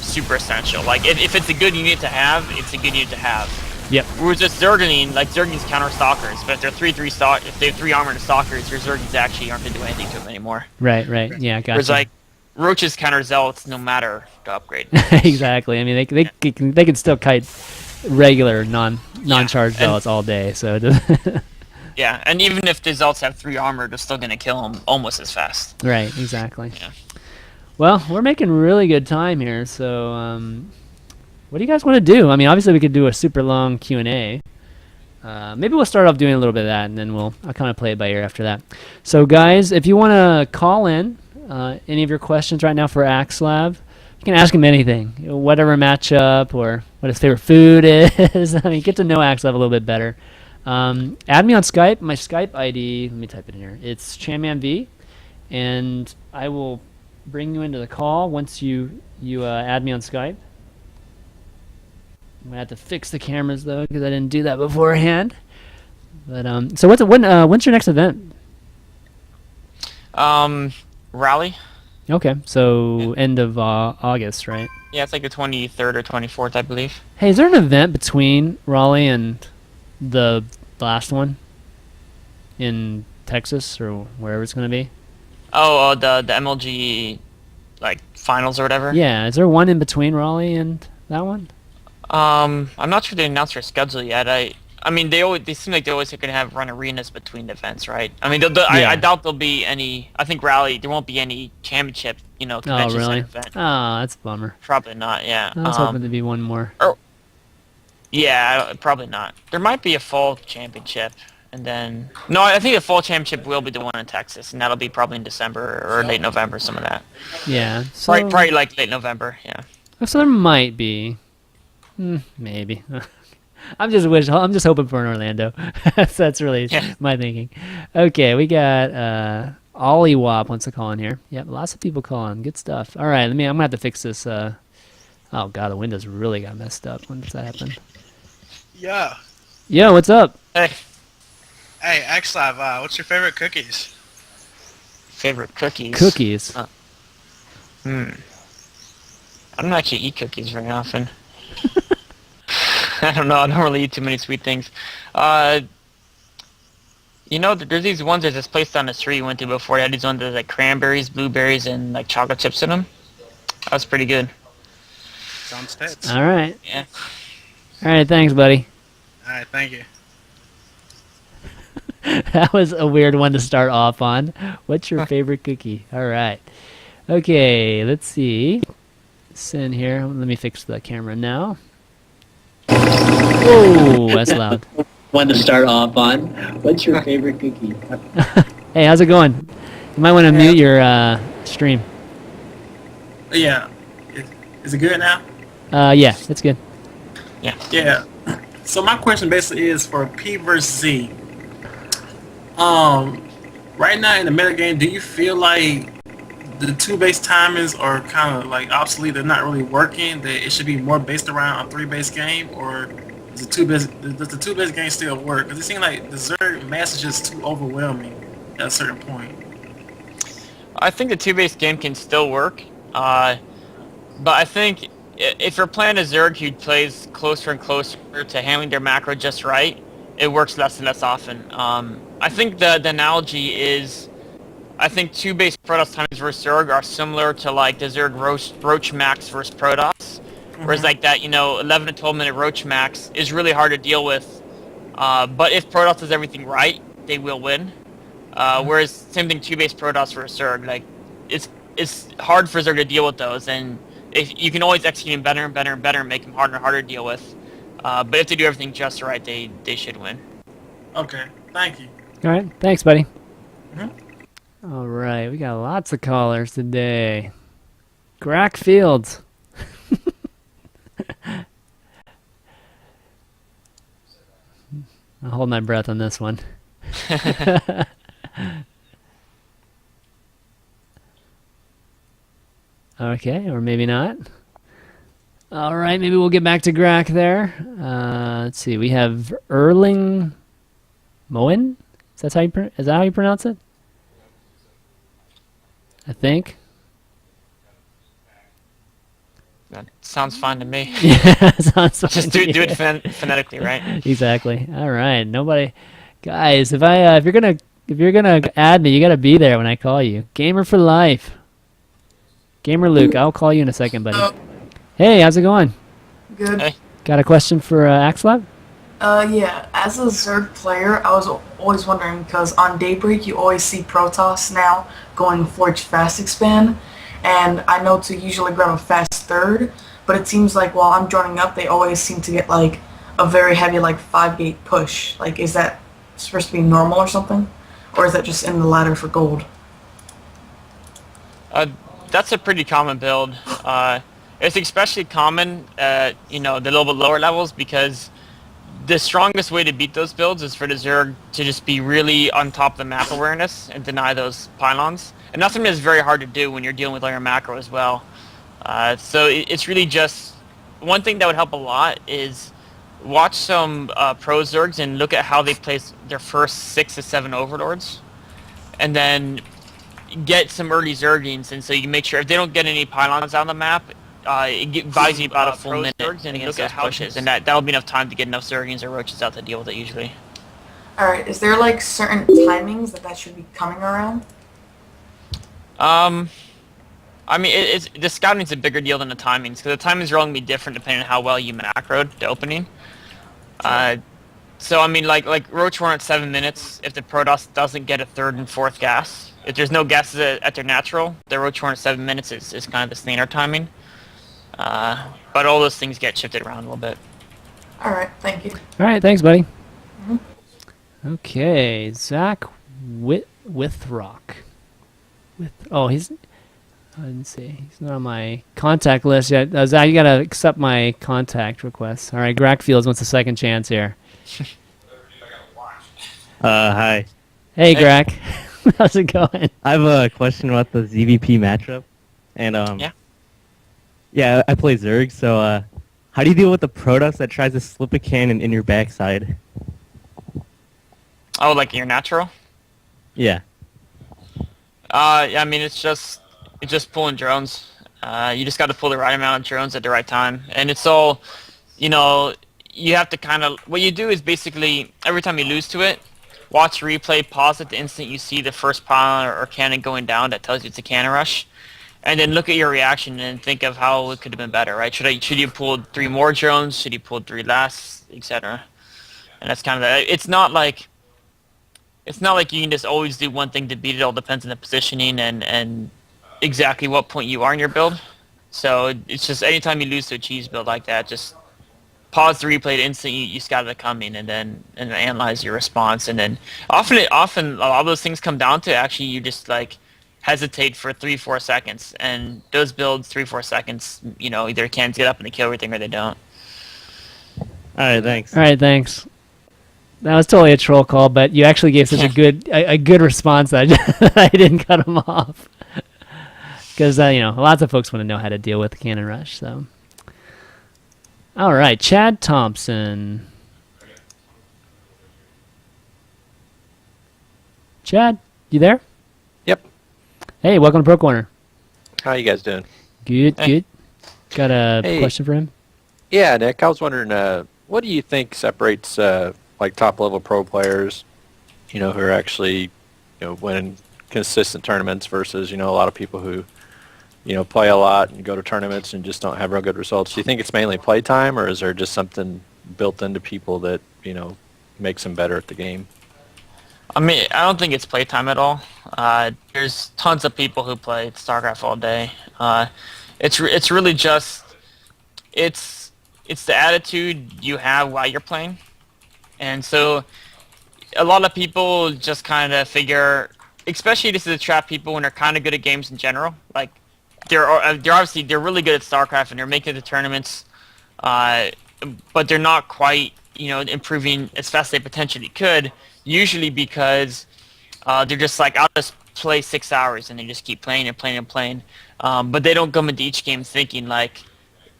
super essential. Like, if it's a good unit to have, it's a good unit to have. Yep. Whereas just Zergling, like, Zerglings counter Stalkers, but if they're 3-3 Stalk, if they have 3 armor to Stalkers, your Zerglings actually aren't going to do anything to them anymore. Right. Yeah, gotcha. Whereas, like, Roaches counter Zealots no matter the upgrade. Exactly. I mean, they can still kite regular non-charged Zealots all day. So yeah, and even if the Zealots have 3 armor, they're still gonna kill them almost as fast. Right. Exactly. Yeah. Well, we're making really good time here. So, what do you guys want to do? I mean, obviously we could do a super long Q&A. Maybe we'll start off doing a little bit of that, and then I'll kind of play it by ear after that. So, guys, if you want to call in any of your questions right now for Axslav, you can ask him anything, whatever matchup or what his favorite food is. I mean, get to know Axslav a little bit better. Add me on Skype. My Skype ID, let me type it in here. It's ChanmanV, and I will bring you into the call once you add me on Skype. I'm gonna have to fix the cameras though because I didn't do that beforehand. But so when's your next event? Rally? Okay, so end of August, right? Yeah, it's like the 23rd or 24th, I believe. Hey, is there an event between Raleigh and the last one in Texas or wherever it's going to be? Oh, the MLG like finals or whatever? Yeah, is there one in between Raleigh and that one? I'm not sure they announced their schedule yet. I mean, they seem like they always going to run arenas between events, right? I mean, I doubt there'll be any. I think Rally there won't be any championship, convention really? event. Oh, that's a bummer. Probably not. Yeah. I was hoping to be one more. Yeah, probably not. There might be a fall championship, and then no, I think the fall championship will be the one in Texas, and that'll be probably in December or late November, some of that. Yeah. So, probably like late November. Yeah. So there might be. Maybe. I'm just hoping for an Orlando. That's really my thinking. Okay, we got Ollie Wop wants to call in here. Yep, lots of people calling. Good stuff. All right, I'm gonna have to fix this. Oh god, the Windows really got messed up. When does that happen? Yeah. Yo, what's up? Hey, Hey, Xlav, what's your favorite cookies? favorite cookies? Cookies. Hmm. I don't actually eat cookies very often. I don't know. I don't really eat too many sweet things. Uh, there's these ones. There's this place down the street we went to before. They had these ones that like cranberries, blueberries, and like chocolate chips in them. That was pretty good. Sounds tits. All right. Yeah. All right, thanks, buddy. Alright, thank you. That was a weird one to start off on. What's your favorite cookie? All right. Okay, let's see. Send here. Let me fix the camera now. Whoa, that's loud. One to start off on. What's your favorite cookie? Hey, how's it going? You might want to mute your stream. Yeah. Is it good now? Yeah, it's good. Yeah. So my question basically is for PvZ. Right now in the meta game, do you feel like the two base timings are kind of like obsolete? They're not really working. That it should be more based around a 3-base game, or does the 2-base game still work? Because it seems like the Zerg mass is just too overwhelming at a certain point. I think the two-base game can still work, but I think if you're playing a Zerg who plays closer and closer to handling their macro just right, it works less and less often. I think the analogy is, I think two-base Protoss timings versus Zerg are similar to like the Zerg Roach Max versus Protoss, whereas like that 11 to 12 minute Roach Max is really hard to deal with, but if Protoss does everything right, they will win. Whereas same thing two-base Protoss versus Zerg, like it's hard for Zerg to deal with those, and if you can always execute them better and better and better and make them harder and harder to deal with. But if they do everything just right, they should win. Okay, thank you. All right, thanks, buddy. Mhm. All right, we got lots of callers today. Grack Fields. I'll hold my breath on this one. Okay, or maybe not. All right, maybe we'll get back to Grack there. Let's see. We have Erling Moen. Is that how you pronounce it? I think. That sounds fine to me. Yeah, sounds fine. Just do it phonetically, right? Exactly. All right. Nobody, guys. If you're gonna add me, you gotta be there when I call you. Gamer for life. Gamer Luke, I'll call you in a second, buddy. Hey, how's it going? Good. Hey. Got a question for Axlav? Yeah, as a Zerg player, I was always wondering, because on Daybreak you always see Protoss now going Forge Fast Expand, and I know to usually grab a fast third, but it seems like while I'm joining up, they always seem to get like a very heavy like 5-gate push. Like, is that supposed to be normal or something? Or is that just in the ladder for gold? That's a pretty common build. It's especially common at the little bit lower levels, because the strongest way to beat those builds is for the Zerg to just be really on top of the map awareness and deny those pylons. And that's something that's very hard to do when you're dealing with all your macro as well. So it's really just one thing that would help a lot is watch some pro Zergs and look at how they place their first 6 to 7 overlords, and then get some early Zergings, and so you make sure if they don't get any pylons on the map, it buys you about a full minute against those pushes, and that'll be enough time to get enough Zergings or Roaches out to deal with it usually. Alright, is there like certain timings that should be coming around? I mean, the scouting's a bigger deal than the timings, because the timings are all going to be different depending on how well you macroed the opening. So I mean, like Roach run at 7 minutes. If the Protoss doesn't get a third and fourth gas, if there's no gases at their natural, the Roach run at 7 minutes is kind of the standard timing. But all those things get shifted around a little bit. Alright, thank you. All right, thanks, buddy. Okay, Zach Withrock. I didn't see. He's not on my contact list yet. Zach, you gotta accept my contact request. All right, Grackfields wants a second chance here. Hi. Hey, Grack. How's it going? I have a question about the ZVP matchup. And, Yeah. Yeah, I play Zerg, so, How do you deal with the Protoss that tries to slip a cannon in your backside? Oh, like your natural? Yeah. Yeah, I mean, it's just pulling drones. You just got to pull the right amount of drones at the right time, and it's all, you know, you have to kind of. What you do is basically every time you lose to it, watch replay, pause at the instant you see the first pylon or cannon going down that tells you it's a cannon rush, and then look at your reaction and think of how it could have been better. Right? Should you have pulled 3 more drones? Should you pulled 3 less, etc. And that's kind of the. It's not like you can just always do one thing to beat it. It all depends on the positioning and exactly what point you are in your build. So it's just anytime you lose to a cheese build like that, just pause the replay the instant you scouted it coming, and then analyze your response. And then often a lot of those things come down to actually you just like hesitate for 3-4 seconds, and those builds 3-4 seconds, either can get up and they kill everything or they don't. All right, thanks. All right, thanks. That was totally a troll call, but you actually gave such a good response that I didn't cut him off. Because lots of folks want to know how to deal with the cannon rush. So, all right, Chad Thompson. Chad, you there? Yep. Hey, welcome to Pro Corner. How you guys doing? Good, good. Got a Hey. question for him? Yeah, Nick, I was wondering, what do you think separates like top-level pro players, who are actually, winning consistent tournaments versus, a lot of people who, play a lot and go to tournaments and just don't have real good results? Do you think it's mainly playtime, or is there just something built into people that, makes them better at the game? I mean, I don't think it's playtime at all. There's tons of people who play StarCraft all day. It's really just it's the attitude you have while you're playing, and so a lot of people just kind of figure, especially this is a trap people when they're kind of good at games in general. Like they're really good at StarCraft and they're making the tournaments, but they're not quite improving as fast as they potentially could. Usually because they're just like, I'll just play 6 hours and they just keep playing and playing and playing. But they don't come into each game thinking like,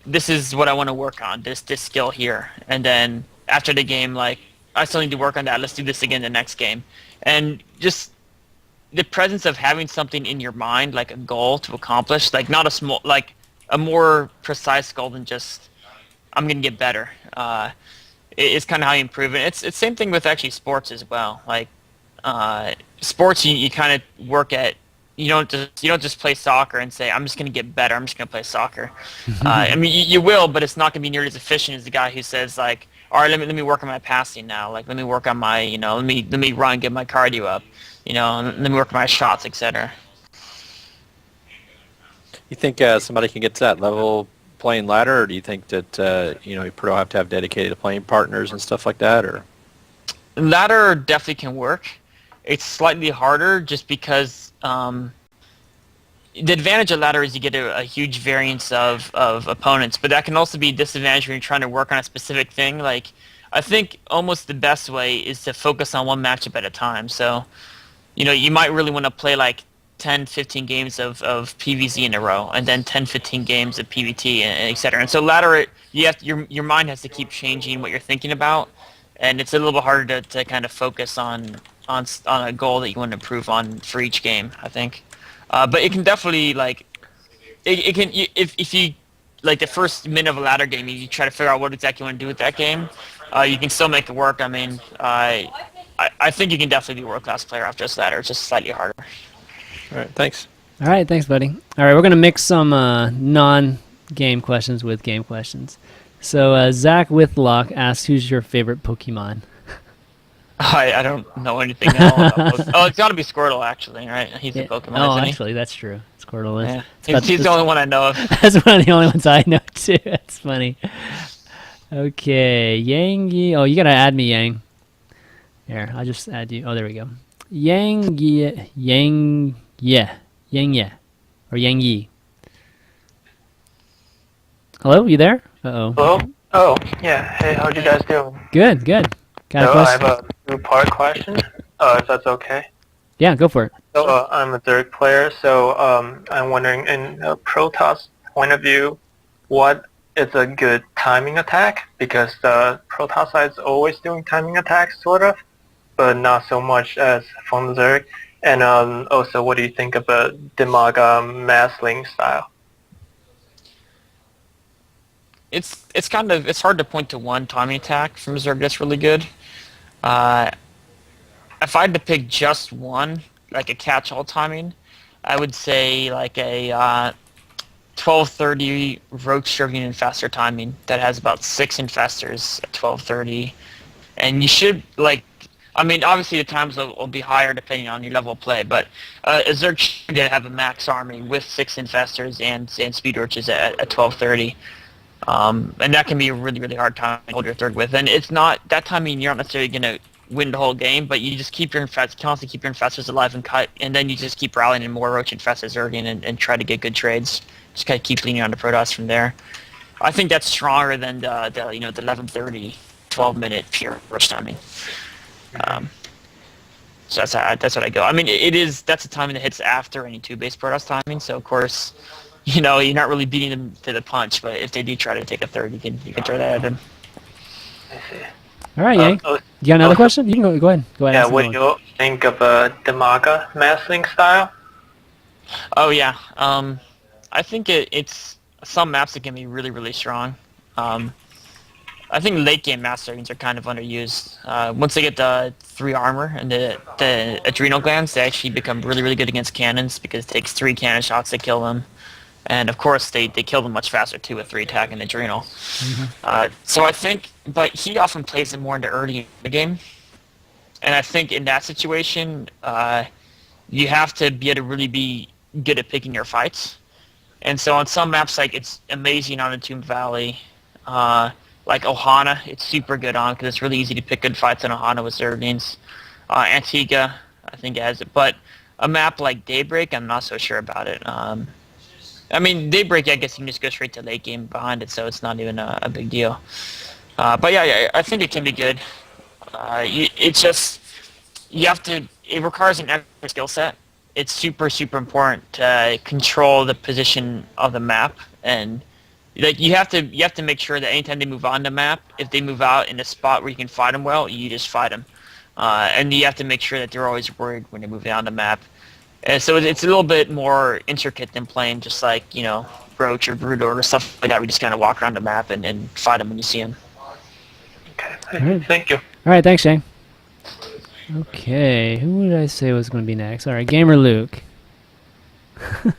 this is what I want to work on, this skill here. And then after the game, like, I still need to work on that. Let's do this again the next game. And just the presence of having something in your mind, like a goal to accomplish, like not a small, like a more precise goal than just, I'm going to get better. It's kind of how you improve it. It's same thing with actually sports as well. Like sports, you kind of work at. You don't just play soccer and say, I'm just going to get better. I'm just going to play soccer. I mean, you will, but it's not going to be nearly as efficient as the guy who says like, all right, let me work on my passing now. Like, let me work on my, let me run, get my cardio up. Let me work on my shots, etc. You think somebody can get to that level playing ladder, or do you think that you pro have to have dedicated playing partners and stuff like that, or? Ladder definitely can work. It's slightly harder just because the advantage of ladder is you get a huge variance of opponents, but that can also be a disadvantage when you're trying to work on a specific thing. Like, I think almost the best way is to focus on one matchup at a time. So, you might really want to play like 10, 15 games of PvZ in a row, and then 10, 15 games of PvT, and et cetera. And so ladder, your mind has to keep changing what you're thinking about, and it's a little bit harder to kind of focus on a goal that you want to improve on for each game, I think. But it can definitely, like, it can, if you, like, the first minute of a ladder game, you try to figure out what exactly you want to do with that game, you can still make it work. I mean, I think you can definitely be a world-class player after this ladder. It's just slightly harder. All right, thanks. All right, thanks, buddy. All right, we're going to mix some non-game questions with game questions. So Zach Whitlock asks, who's your favorite Pokemon? I don't know anything at all about Pokemon. Oh, it's got to be Squirtle, actually, right? He's a Pokemon, Oh, isn't he? actually, that's true. Squirtle is. Yeah. He's the only one I know of. That's one of the only ones I know, too. That's funny. Okay, Yangi. Oh, you got to add me, Yang. Here, I'll just add you. Oh, there we go. Yang or Yang Yi. Hello, you there? Uh-oh. Hello? Oh, yeah. Hey, how'd you guys doing? Good, good. Got a So I question? have a two-part question, if that's okay. Yeah, go for it. So I'm a third player, so I'm wondering, in a Protoss point of view, what it's a good timing attack because the Protoss side's always doing timing attacks, sort of, but not so much as from Zerg. And also, what do you think about Demaga Massling style? It's hard to point to one timing attack from Zerg that's really good. If I had to pick just one, like a catch-all timing, I would say like a 1230 Roach Serving Infestor timing that has about 6 Infestors at 1230. And you should, obviously the times will be higher depending on your level of play, but a Zerg should have a max army with 6 Infestors and Speed Roaches at 1230. And that can be a really, really hard time to hold your third with. And it's not, that timing you're not necessarily going to win the whole game, but you just keep your constantly keep your Infestors alive and cut, and then you just keep rallying in more Roach Infestors early and try to get good trades. Just kind of keep leaning on the Protoss from there. I think that's stronger than the 11:30, 12-minute pure Roach timing. So that's what I go. I mean, that's a timing that hits after any 2-base Protoss timing, so of course, you're not really beating them to the punch, but if they do try to take a third, you can throw that at them. I see. All right, Yang. You got another question? You can go ahead. Go ahead. Yeah, what do you think of Demaga Massling style? Oh yeah, I think it's some maps that can be really, really strong. I think late game mass servings are kind of underused. Once they get the 3 armor and the adrenal glands, they actually become really, really good against cannons because it takes 3 cannon shots to kill them. And of course, they kill them much faster too with 3 attack and adrenal. Mm-hmm. So I think, but he often plays it more into early in the game. And I think in that situation, you have to be able to really be good at picking your fights. And so on some maps, like it's amazing on Entomb Valley, like Ohana, it's super good on because it's really easy to pick good fights on Ohana with Zerglings. Antigua, I think it has it. But a map like Daybreak, I'm not so sure about it. I mean, Daybreak, I guess you can just go straight to late game behind it, so it's not even a big deal. But yeah, I think it can be good. It requires an extra skill set. It's super, super important to control the position of the map, and you have to make sure that anytime they move on the map, if they move out in a spot where you can fight them well, you just fight them. And you have to make sure that they're always worried when they're moving on the map. So it's a little bit more intricate than playing just like, Roach or Broodor or stuff like that. We just kind of walk around the map and fight them when you see them. Okay, right. Thank you. All right, thanks, Shane. Okay, who did I say was going to be next? All right, Gamer Luke. Kind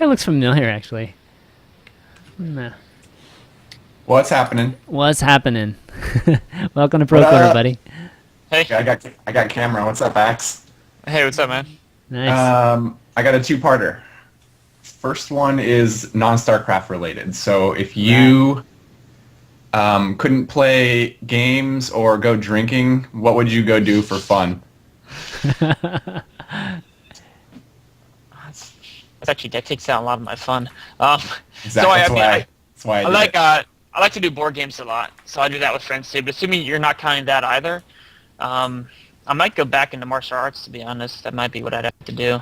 of looks familiar, actually. Nah. What's happening? What's happening? Welcome to Pro Quarter, buddy. Hey. I got camera. What's up, Axe? Hey, what's up, man? Nice. I got a 2-parter. First one is non-StarCraft related. So if you couldn't play games or go drinking, what would you go do for fun? That takes out a lot of my fun. Exactly. So That's why I like to do board games a lot, so I do that with friends too. But assuming you're not counting that either, I might go back into martial arts, to be honest. That might be what I'd have to do.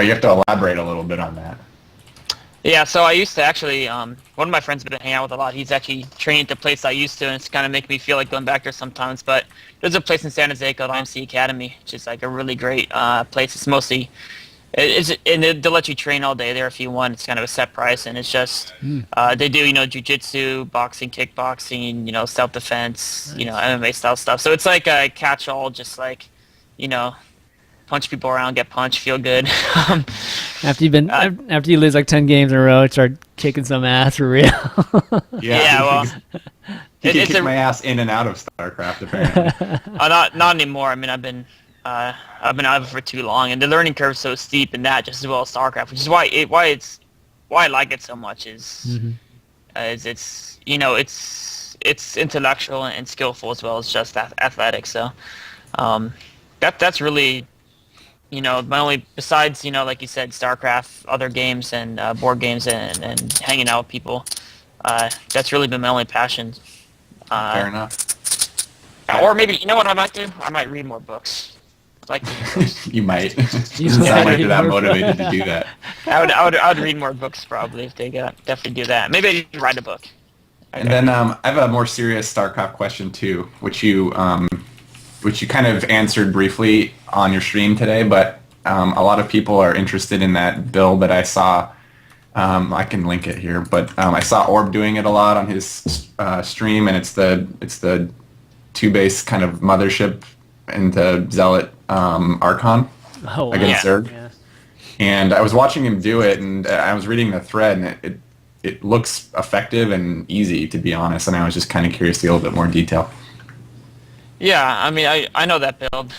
you have to elaborate a little bit on that. Yeah, so I used to actually, one of my friends I've been hanging out with a lot, he's actually training at the place I used to, and it's kind of making me feel like going back there sometimes. But there's a place in San Jose called IMC Academy, which is like a really great place. It's mostly, they'll let you train all day there if you want. It's kind of a set price, and it's just, they do, jiu-jitsu, boxing, kickboxing, self-defense, MMA style stuff. So it's like a catch-all, just like, punch people around, get punched, feel good. After you lose like 10 games in a row, start kicking some ass for real. Yeah, well, you can kick my ass in and out of StarCraft apparently. Not anymore. I mean, I've been out of it for too long, and the learning curve is so steep in that, just as well as StarCraft, which is why I like it so much. Is it's it's intellectual and skillful as well as just athletic. So that's really. My only, besides, like you said, StarCraft, other games and board games and hanging out with people, that's really been my only passion. Fair enough. Or maybe, what I might do? I might read more books. Like You might. Doesn't sound like you're that motivated to do that. I would read more books probably if they definitely do that. Maybe I would write a book. And then I have a more serious StarCraft question too, which you kind of answered briefly on your stream today, but a lot of people are interested in that build that I saw. I can link it here, but I saw Orb doing it a lot on his stream, and it's the 2-base kind of mothership into Zealot Archon against Zerg. Yeah. And I was watching him do it, and I was reading the thread, and it looks effective and easy, to be honest, and I was just kind of curious to get a little bit more detail. Yeah, I mean, I know that build.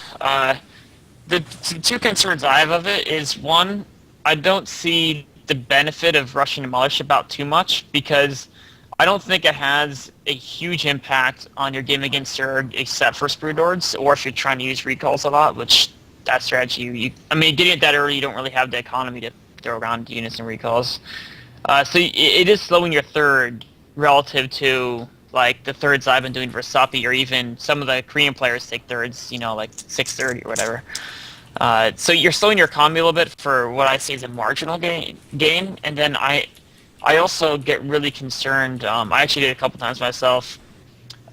The two concerns I have of it is, one, I don't see the benefit of rushing to Mothership out too much, because I don't think it has a huge impact on your game against Zerg except for Sprudords, or if you're trying to use recalls a lot, which that strategy, I mean, getting it that early, you don't really have the economy to throw around units and recalls. So it is slowing your third relative to like the thirds I've been doing for Suppy, or even some of the Korean players take thirds, like 630 or whatever. So you're slowing your economy a little bit for what I see as a marginal gain. And then I also get really concerned. I actually did a couple times myself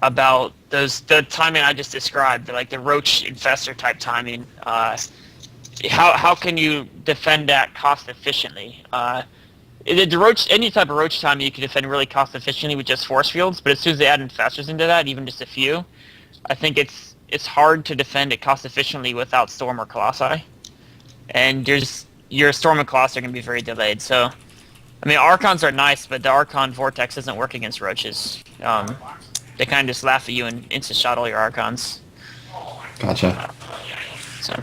about the timing I just described, like the roach infestor type timing. How can you defend that cost efficiently? The roach, any type of roach time you can defend really cost efficiently with just force fields, but as soon as they add infestors into that, even just a few, I think it's hard to defend it cost efficiently without Storm or Colossi. And your Storm and Colossi are going to be very delayed. So, I mean, Archons are nice, but the Archon Vortex doesn't work against roaches. They kind of just laugh at you and insta-shot all your Archons. Gotcha. So.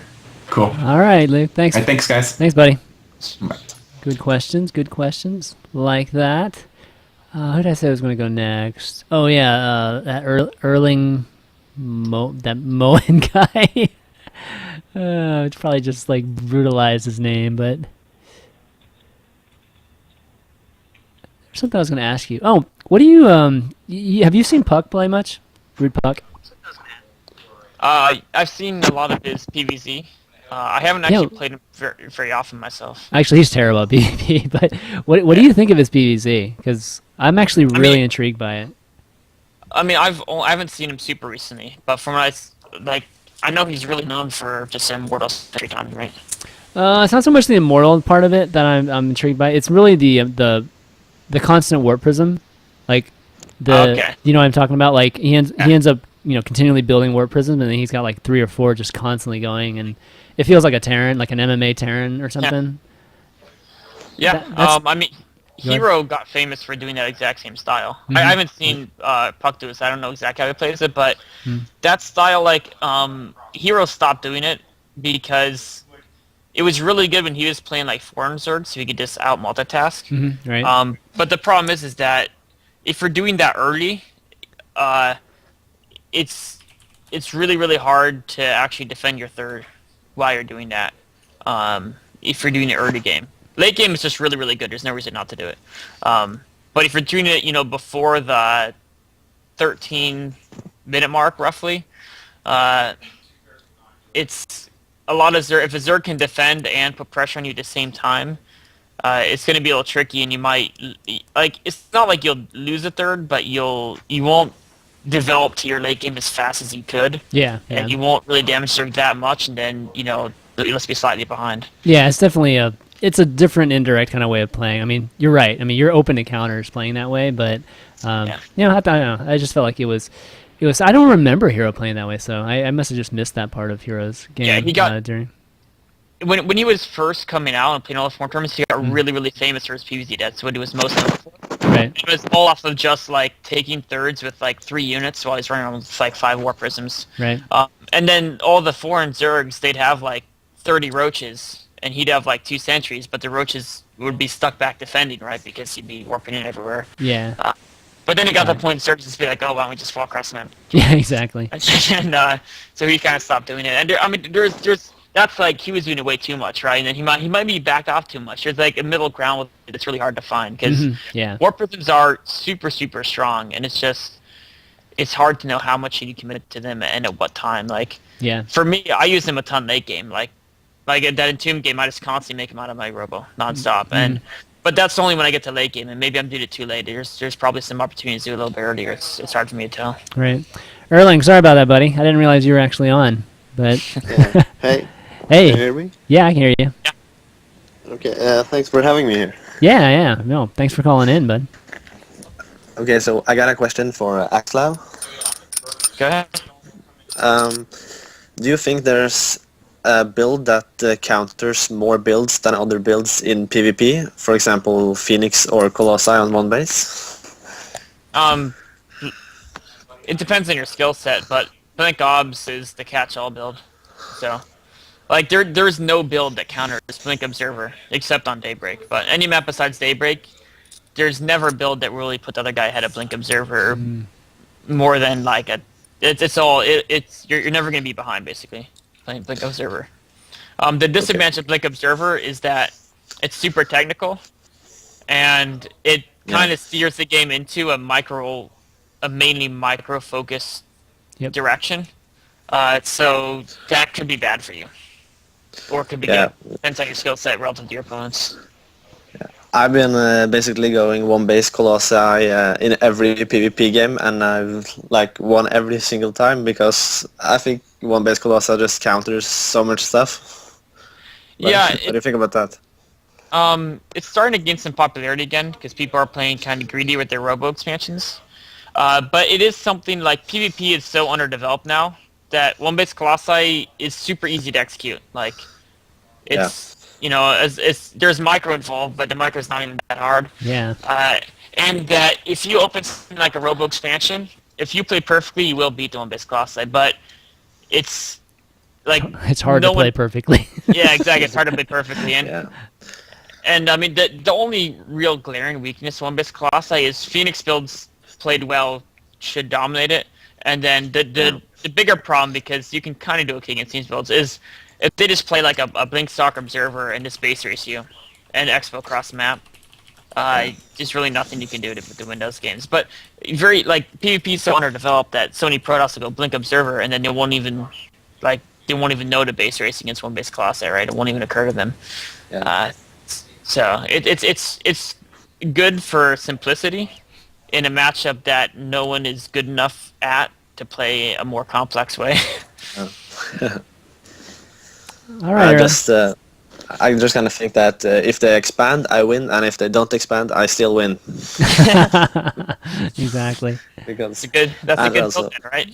Cool. All right, Luke. Thanks. All right, thanks, guys. Thanks, buddy. Bye. Good questions. Like that. Who did I say was going to go next? Oh, yeah, that Erling... that Moen guy. It's probably just like brutalized his name, but there's something I was going to ask you. Oh, what do you have you seen Puck play much? Rude Puck. I've seen a lot of his PvZ. I haven't actually played him very, very often myself. Actually, he's terrible at PvP. But what do you think of his PvZ? Because I'm actually really intrigued by it. I mean, I haven't seen him super recently, but from what I know he's really known for just Immortals every time, right? It's not so much the Immortal part of it that I'm intrigued by. It's really the constant warp prism, like you know what I'm talking about. Like he ends up continually building warp prisms, and then he's got like 3 or 4 just constantly going, and it feels like a Terran, like an MMA Terran or something. Yeah, I mean. Hero got famous for doing that exact same style. I haven't seen Puck do it, so I don't know exactly how he plays it, but that style, Hero stopped doing it because it was really good when he was playing like foreign Zerg, so he could just out multitask. Right. But the problem is that if you're doing that early, it's really, really hard to actually defend your third while you're doing that. If you're doing it early game. Late game is just really, really good. There's no reason not to do it. But if you're doing it, before the 13-minute mark, roughly, it's a lot of Zerg. If a Zerg can defend and put pressure on you at the same time, it's going to be a little tricky, and you might it's not like you'll lose a third, but you won't develop to your late game as fast as you could. Yeah. And you won't really damage Zerg that much, and then you'll just be slightly behind. Yeah, it's definitely it's a different indirect kind of way of playing. I mean, you're right. I mean, you're open to counters playing that way, but I don't know. I just felt like it was. I don't remember Hero playing that way, so I must have just missed that part of Hero's game. Yeah, he got during. When he was first coming out and playing all the foreign tournaments, he got really, really famous for his PvZ. That's what he was most known for. Right. It was all off of just taking thirds with 3 units while he's running around with 5 War Prisms. Right. And then all the foreign Zergs, they'd have 30 roaches. And he'd have 2 sentries, but the roaches would be stuck back defending, right? Because he'd be warping in everywhere. Yeah. But then it got to the point Zergs just be like, oh, why don't we just fall across them? Yeah, exactly. And so he kind of stopped doing it. And there's that's he was doing it way too much, right? And then he might be backed off too much. There's a middle ground with it that's really hard to find because warp prisms are super, super strong, and it's hard to know how much you can commit to them and at what time. Yeah. For me, I use them a ton late game. Like that Entomb game, I just constantly make him out of my robo nonstop, but that's only when I get to late game, and maybe I'm doing it too late. There's probably some opportunities to do a little bit earlier. It's hard for me to tell. Right. Erling, sorry about that, buddy. I didn't realize you were actually on. But Yeah. Hey. hey. Can you hear me? Yeah, I can hear you. Okay. Thanks for having me here. Yeah. No, thanks for calling in, bud. Okay, so I got a question for Axlav. Go ahead. Do you think there's a build that counters more builds than other builds in PvP? For example, Phoenix or Colossi on one base? It depends on your skill set, but I think Obs is the catch-all build. So, like, there's no build that counters Blink Observer except on Daybreak. But any map besides Daybreak, there's never a build that really put the other guy ahead of Blink Observer more than like a. You're never gonna be behind basically playing Blink Observer. The disadvantage of Blink Observer is that it's super technical, and it kind of steers the game into a mainly micro focused direction. So that could be bad for you, or it could be good. Depends on your skill set relative to your opponents. I've been basically going one base Colossi in every PvP game, and I've like won every single time because I think one base Colossi just counters so much stuff. What do you think about that? It's starting to gain some popularity again because people are playing kind of greedy with their robo expansions. But it is something like PvP is so underdeveloped now that one base Colossi is super easy to execute. Like it's. You know, there's micro involved, but the micro is not even that hard. Yeah. And that if you open something like a robo expansion, if you play perfectly, you will beat the one base Colossi. But it's like it's hard to play perfectly. Yeah, exactly. It's hard to play perfectly, and I mean the only real glaring weakness of one base Colossi is Phoenix builds played well should dominate it, and then the bigger problem, because you can kind of do okay against these builds, is if they just play like a Blink Stalk Observer and just base race you and Expo across the map, there's really nothing you can do to win those games. But PvP is so underdeveloped that so many Protoss will go Blink Observer and then they won't even know to base race against one base Colossi, right? It won't even occur to them. So it's good for simplicity in a matchup that no one is good enough at to play a more complex way. All right. I just kind of think that if they expand, I win, and if they don't expand, I still win. Exactly. Because that's a good also, build, right?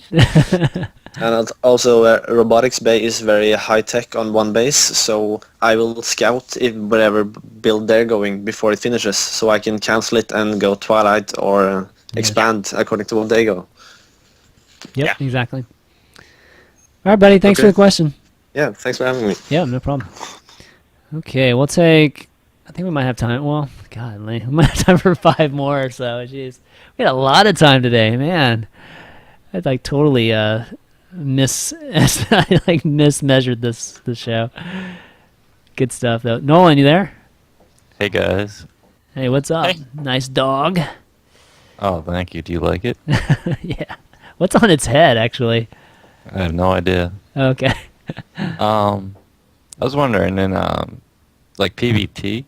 And also, Robotics Bay is very high tech on one base, so I will scout whatever build they're going before it finishes, so I can cancel it and go Twilight or expand according to what they go. Yep, exactly. All right, buddy. Thanks for the question. Yeah, thanks for having me. Yeah, no problem. Okay, we'll take. I think we might have time. Well, God, we might have time for 5 more or so. Jeez, we had a lot of time today, man. I like totally mismeasured this show. Good stuff though. Nolan, you there? Hey guys. Hey, what's up? Hey. Nice dog. Oh, thank you. Do you like it? Yeah. What's on its head, actually? I have no idea. Okay. I was wondering in like PvT,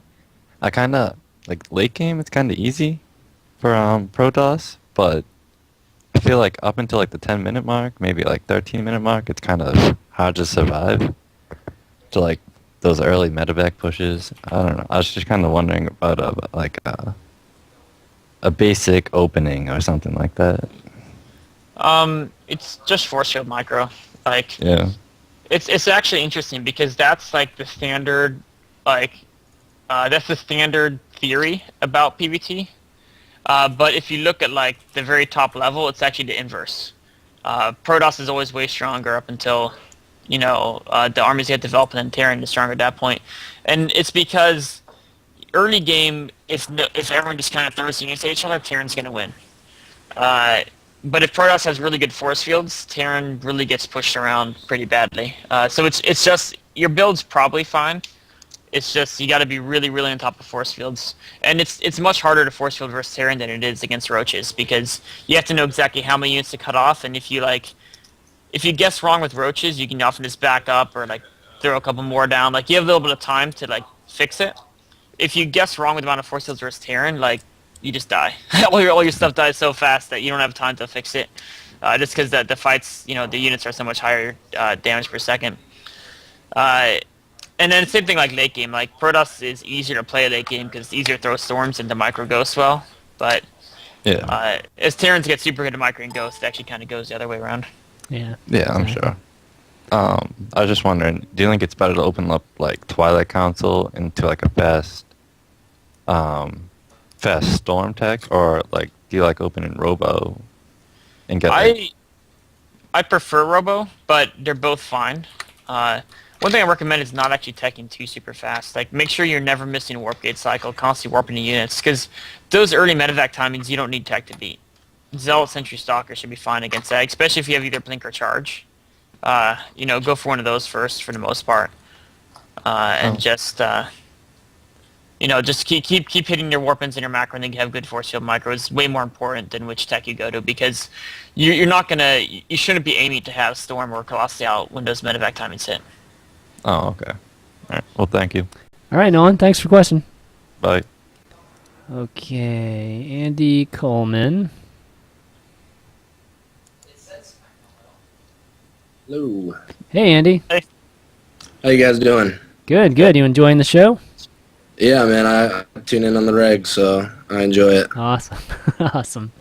I kind of like late game. It's kind of easy for Protoss, but I feel like up until like the 10-minute mark, maybe like 13-minute mark, it's kind of hard to survive. To like those early medevac pushes. I don't know. I was just kind of wondering about a basic opening or something like that. It's just force field micro. Yeah. It's actually interesting because that's like the standard, that's the standard theory about PvT. But if you look at like the very top level, it's actually the inverse. Protoss is always way stronger up until, the armies get developed, and then Terran is stronger at that point. And it's because early game, if everyone just kind of throws units at each other, Terran's going to win. But if Protoss has really good force fields, Terran really gets pushed around pretty badly. So it's just, your build's probably fine. It's just, you got to be really, really on top of force fields. And it's much harder to force field versus Terran than it is against Roaches, because you have to know exactly how many units to cut off, and if you guess wrong with Roaches, you can often just back up or throw a couple more down. Like, you have a little bit of time to, like, fix it. If you guess wrong with the amount of force fields versus Terran, like, you just die. all your stuff dies so fast that you don't have time to fix it. Just because the fights, you know, the units are so much higher damage per second. And then same thing like late game. Like, Protoss is easier to play late game because it's easier to throw storms into micro ghosts well. But as Terrans get super good at micro and ghosts, it actually kind of goes the other way around. Yeah. Yeah, I'm sure. I was just wondering, do you think it's better to open up like Twilight Council into like a fast storm tech, or like do you like opening Robo and get? I prefer Robo, but they're both fine. One thing I recommend is not actually teching too super fast. Like, make sure you're never missing a warp gate cycle, constantly warping the units, because those early medevac timings you don't need tech to beat. Zealot Sentry Stalker should be fine against that, especially if you have either blink or charge. You know, go for one of those first for the most part, and just you know, just keep hitting your warp-ins and your macro, and then you have good force field micro. It's way more important than which tech you go to, because you shouldn't be aiming to have Storm or Colossi out when those medevac timings hit. Oh, okay. All right. Well, thank you. All right, Nolan. Thanks for the question. Bye. Okay, Andy Coleman. Hello. Hey, Andy. Hey. How you guys doing? Good, good. You enjoying the show? Yeah, man. I tune in on the reg, so I enjoy it. Awesome. Awesome.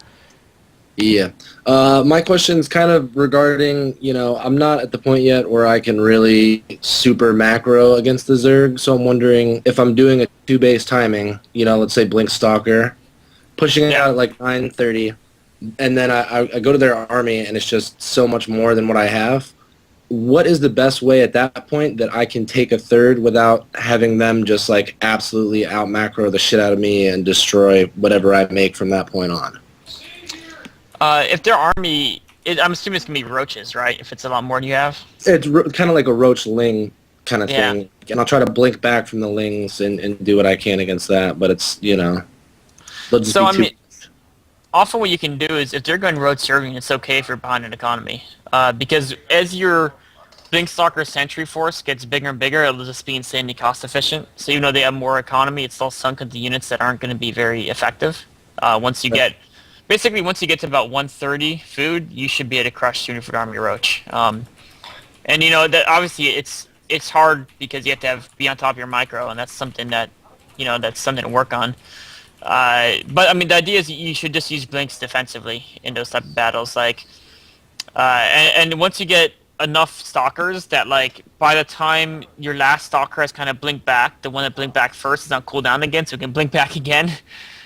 Yeah. My question's kind of regarding, you know, I'm not at the point yet where I can really super macro against the Zerg, so I'm wondering if I'm doing a 2-base timing, you know, let's say Blink Stalker, pushing it out at like 9:30, and then I go to their army and it's just so much more than what I have. What is the best way at that point that I can take a third without having them just like absolutely out macro the shit out of me and destroy whatever I make from that point on? If their army, I'm assuming it's going to be roaches, right? If it's a lot more than you have? It's kind of like a roach ling kind of thing. And I'll try to blink back from the lings and do what I can against that, but it's, you know... So, I mean, often what you can do is, if they're going road serving, it's okay if you're behind an economy. Because as your Blink Stalker Sentry Force gets bigger and bigger, it'll just be insanely cost efficient. So even though they have more economy, it's still sunk into units that aren't going to be very effective. Once you get to about 130 food, you should be able to crush Unit for Army Roach. And you know that obviously it's hard because you have to be on top of your micro, and that's something that that's something to work on. But I mean, the idea is you should just use blinks defensively in those type of battles, like, and once you get enough stalkers that, like, by the time your last stalker has kind of blinked back, the one that blinked back first is on cooldown again, so it can blink back again.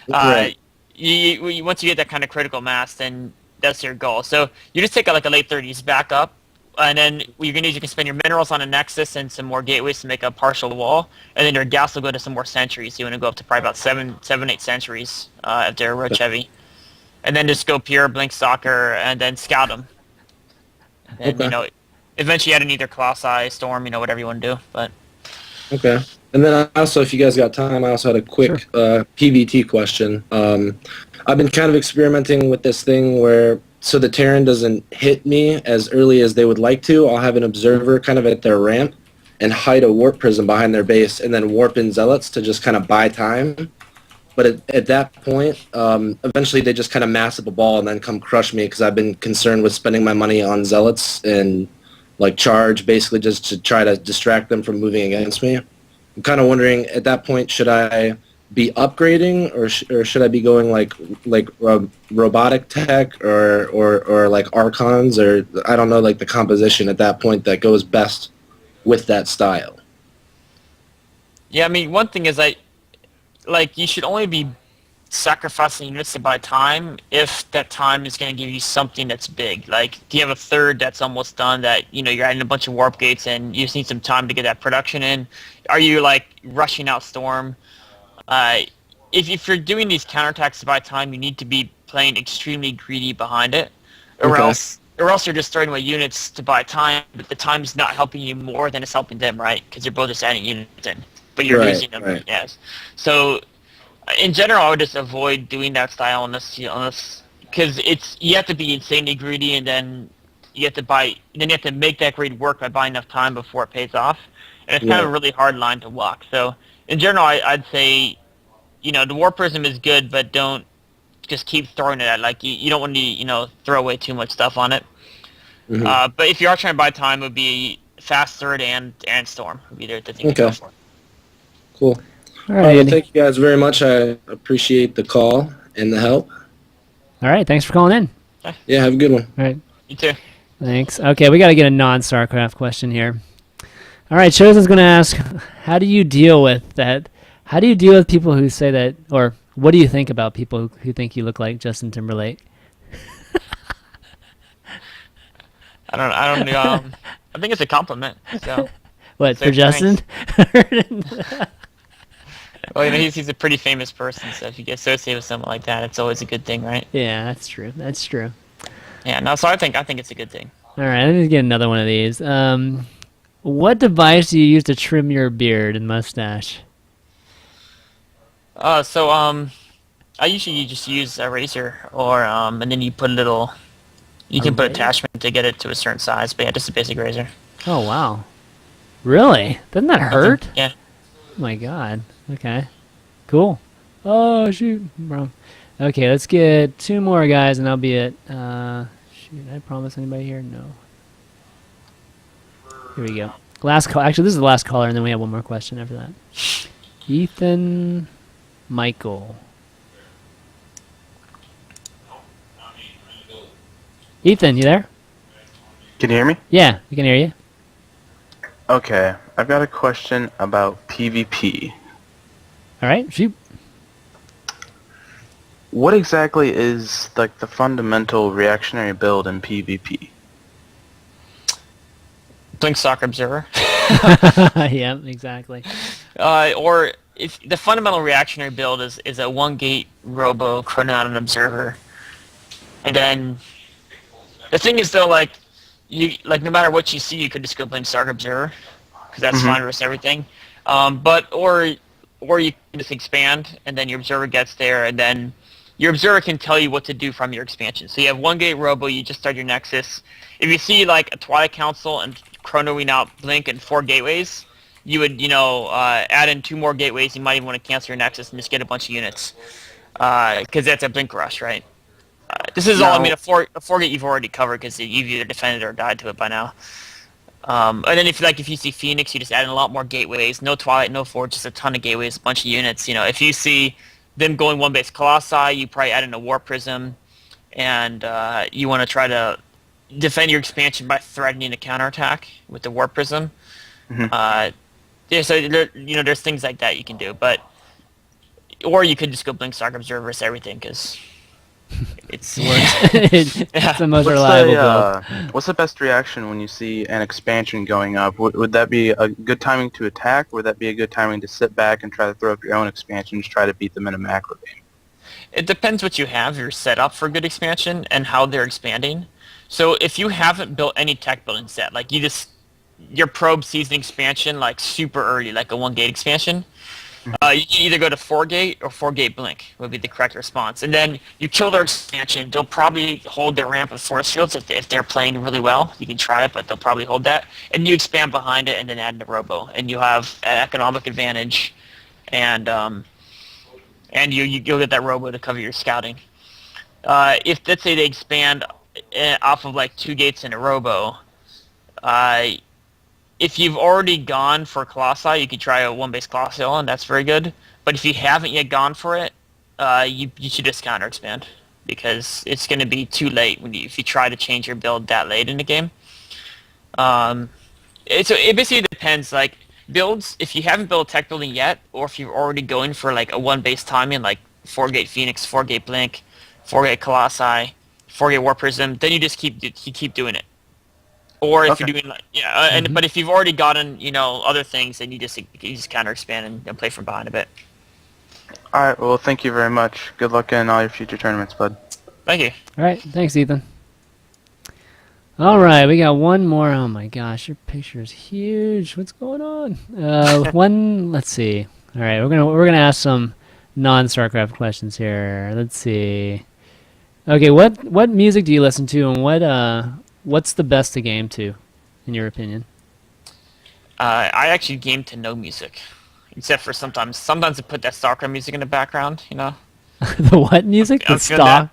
Right. Once you get that kind of critical mass, then that's your goal. So you just take like a late 30s back up, and then what you're gonna do is you can spend your minerals on a nexus and some more gateways to make a partial wall, and then your gas will go to some more sentries. So you want to go up to probably about 7-8 sentries if they're roach heavy, and then just go pure blink stalker and then scout them. And eventually add in either Colossi, Storm, whatever you want to do. But okay. And then also, if you guys got time, I also had a quick PVT question. I've been kind of experimenting with this thing where, so the Terran doesn't hit me as early as they would like to, I'll have an observer kind of at their ramp and hide a warp prism behind their base and then warp in zealots to just kind of buy time. But at that point, eventually they just kind of mass up a ball and then come crush me because I've been concerned with spending my money on zealots and like charge, basically just to try to distract them from moving against me. I'm kind of wondering, at that point, should I be upgrading or should I be going like robotic tech or like archons, or I don't know, like the composition at that point that goes best with that style? Yeah, I mean, one thing is you should only be sacrificing units to buy time if that time is going to give you something that's big. Like, do you have a third that's almost done that, you're adding a bunch of warp gates and you just need some time to get that production in? Are you, like, rushing out Storm? If you're doing these counterattacks to buy time, you need to be playing extremely greedy behind it, or else you're just throwing away units to buy time, but the time's not helping you more than it's helping them, right? Because you're both just adding units in, but you're losing them. Yes. So, in general, I would just avoid doing that style unless because you have to be insanely greedy, and then you have to buy. Then you have to make that grade work by buying enough time before it pays off, and it's kind of a really hard line to walk. So in general, I'd say, the War Prism is good, but don't just keep throwing it at. Like you don't want to throw away too much stuff on it. But if you are trying to buy time, it would be Fast Third and Storm would be the thing to go for. Cool. All right, Andy. Thank you guys very much. I appreciate the call and the help. All right, thanks for calling in. Yeah, have a good one. All right. You too. Thanks. Okay, we got to get a non-StarCraft question here. All right, Chosen's going to ask, how do you deal with that? How do you deal with people who say that, or what do you think about people who think you look like Justin Timberlake? I don't know. I think it's a compliment. So. What, for Justin? Well, he's a pretty famous person, so if you get associated with someone like that, it's always a good thing, right? Yeah, that's true. That's true. Yeah, no, so I think it's a good thing. All right, let me get another one of these. What device do you use to trim your beard and mustache? I usually just use a razor, or and then you put you can put attachment to get it to a certain size, but yeah, just a basic razor. Oh wow, really? Doesn't that hurt? Yeah. Oh my god. Okay. Cool. Oh shoot, bro. Okay, let's get 2 more guys, and that'll be it. Shoot, did I promise anybody here? No. Here we go. Last call. Actually, this is the last caller, and then we have one more question after that. Ethan Michael. Ethan, you there? Can you hear me? Yeah, we can hear you. Okay, I've got a question about PvP. All right, shoot. What exactly is like the fundamental reactionary build in PvP? Blink Soccer Observer. Yeah, exactly. Or if the fundamental reactionary build is a 1-gate Robo Chronoton Observer, and then the thing is though, no matter what you see, you could just go Blink Soccer Observer because that's fine versus everything. Or you can just expand, and then your observer gets there, and then your observer can tell you what to do from your expansion. So you have 1-gate Robo, you just start your Nexus. If you see like a Twilight Council and Chronoing out Blink and 4 gateways, you would, add in 2 more gateways. You might even want to cancel your Nexus and just get a bunch of units. Because that's a Blink Rush, right? This is all, a 4-gate you've already covered because you've either defended or died to it by now. And then if you see Phoenix, you just add in a lot more gateways. No Twilight, no Forge, just a ton of gateways, a bunch of units. If you see them going 1-base Colossi, you probably add in a War Prism, and you want to try to defend your expansion by threatening a counterattack with the War Prism. So there's things like that you can do, or you could just go Blink Stark Observer versus everything because it's the most reliable build. What's the best reaction when you see an expansion going up? Would that be a good timing to attack, or would that be a good timing to sit back and try to throw up your own expansion to try to beat them in a macro game? It depends what you have. You're set up for good expansion and how they're expanding. So if you haven't built any tech building set, like your probe sees an expansion like super early, like a 1-gate expansion, you can either go to 4-gate or 4-gate Blink would be the correct response. And then you kill their expansion. They'll probably hold their ramp with force fields if they're playing really well. You can try it, but they'll probably hold that. And you expand behind it and then add in a Robo. And you have an economic advantage. And you'll get that Robo to cover your scouting. If, let's say, they expand off of like 2 gates in a Robo, if you've already gone for Colossi, you could try a 1-base Colossi, and that's very good. But if you haven't yet gone for it, you should just counter expand because it's going to be too late if you try to change your build that late in the game. So it basically depends. Like builds, if you haven't built a tech building yet, or if you're already going for like a 1-base timing, like 4-gate Phoenix, 4-gate Blink, 4-gate Colossi, 4-gate War Prism, then you just keep doing it. Or if you're doing but if you've already gotten other things, then you just counter expand and play from behind a bit. All right. Well, thank you very much. Good luck in all your future tournaments, bud. Thank you. All right. Thanks, Ethan. All right, we got one more. Oh my gosh, your picture is huge. What's going on? Let's see. All right, we're gonna ask some non-StarCraft questions here. Let's see. Okay, what music do you listen to, and what's the best to game to, in your opinion? I actually game to no music, except for sometimes I put that StarCraft music in the background. You know. The what music? The stock.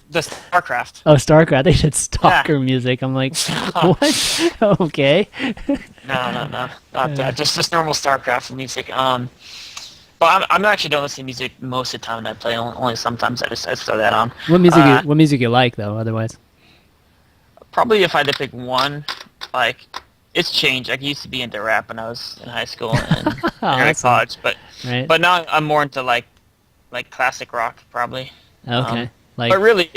The StarCraft. Oh, StarCraft. They said stalker music. I'm like, what? Okay. No, not that. Just normal StarCraft music. But I'm actually don't listen to music most of the time when I play. Only sometimes I just throw that on. What music you like though? Otherwise. Probably if I had to pick one, like it's changed. Like, I used to be into rap when I was in high school and early college, but now I'm more into like classic rock probably. Okay. But really,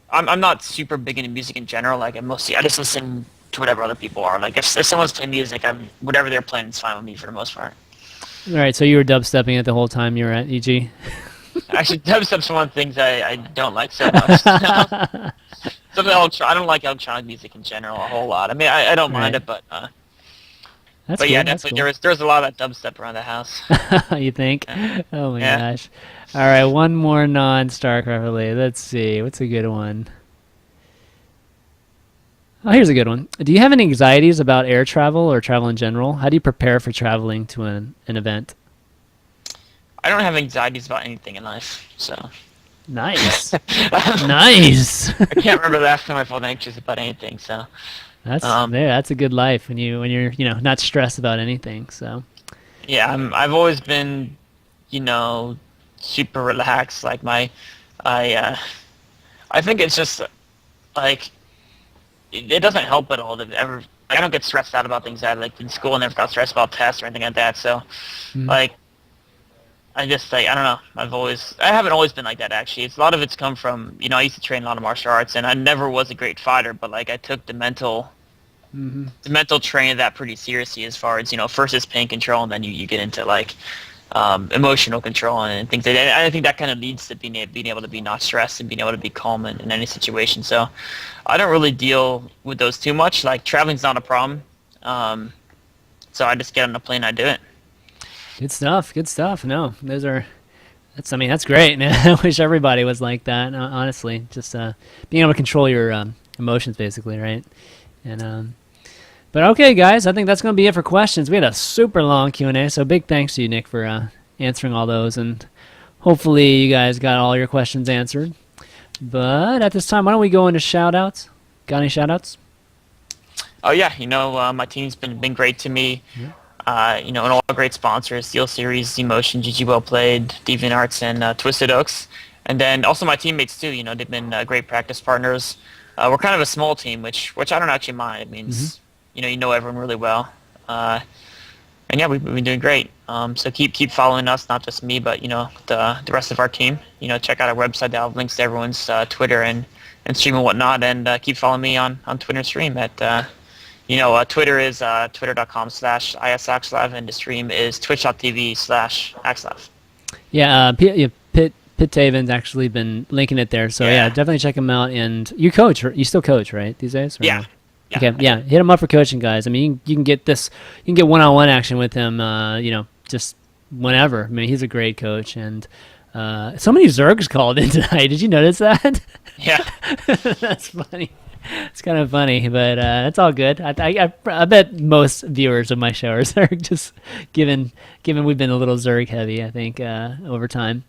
I'm not super big into music in general. Like I just listen to whatever other people are. Like if someone's playing music, whatever they're playing is fine with me for the most part. All right. So you were dubstepping it the whole time you were at EG. Actually, dubstep's one of the things I don't like so much. I don't like electronic music in general a whole lot. I mean, I don't mind it, but That's but cool, yeah, that's definitely cool. there's a lot of that dubstep around the house. You think? Oh my gosh. All right, one more non-StarCraft related. Let's see. What's a good one? Oh, here's a good one. Do you have any anxieties about air travel or travel in general? How do you prepare for traveling to an event? I don't have anxieties about anything in life, so. Nice. Nice. I can't remember the last time I felt anxious about anything, so. That's a good life when you're not stressed about anything. So. Yeah, I've always been, super relaxed. Like I think it's just like it doesn't help at all that I don't get stressed out about things. Like in school, I never got stressed about tests or anything like that. So, like. I just I don't know. I haven't always been like that actually. A lot of it's come from, I used to train a lot of martial arts and I never was a great fighter, but like I took the mental training of that pretty seriously as far as, first is pain control and then you get into like emotional control and things like that. I think that kind of leads to being able to be not stressed and being able to be calm in any situation. So I don't really deal with those too much. Like traveling's not a problem. So I just get on the plane and I do it. Good stuff. Good stuff. No, that's great. Man. I wish everybody was like that. Honestly, just being able to control your emotions, basically, right? And but okay, guys, I think that's going to be it for questions. We had a super long Q&A, so big thanks to you, Nick, for answering all those, and hopefully you guys got all your questions answered. But at this time, why don't we go into shout-outs? Got any shout-outs? Oh yeah, my team's been great to me. Yeah. And all great sponsors, Steel Series, Emotion, GG Well Played, DeviantArts, and Twisted Oaks. And then also my teammates too, they've been great practice partners. We're kind of a small team, which I don't actually mind. It means, you know everyone really well. And yeah, we've been doing great. So keep following us, not just me, but, the rest of our team. Check out our website. They'll have links to everyone's Twitter and stream and whatnot. And keep following me on Twitter and stream at... Twitter is twitter.com/isAxslav, and the stream is twitch.tv/axslav. Yeah, Pitt Taven's actually been linking it there, so yeah, definitely check him out. And you coach, you still coach, right, these days? Or yeah. No? Okay, yeah, hit him up for coaching, guys. I mean, you can get one-on-one action with him, just whenever. I mean, he's a great coach, and so many Zergs called in tonight. Did you notice that? Yeah. That's funny. It's kind of funny, but it's all good. I bet most viewers of my show are Zerg, just given we've been a little Zerg heavy, I think, over time.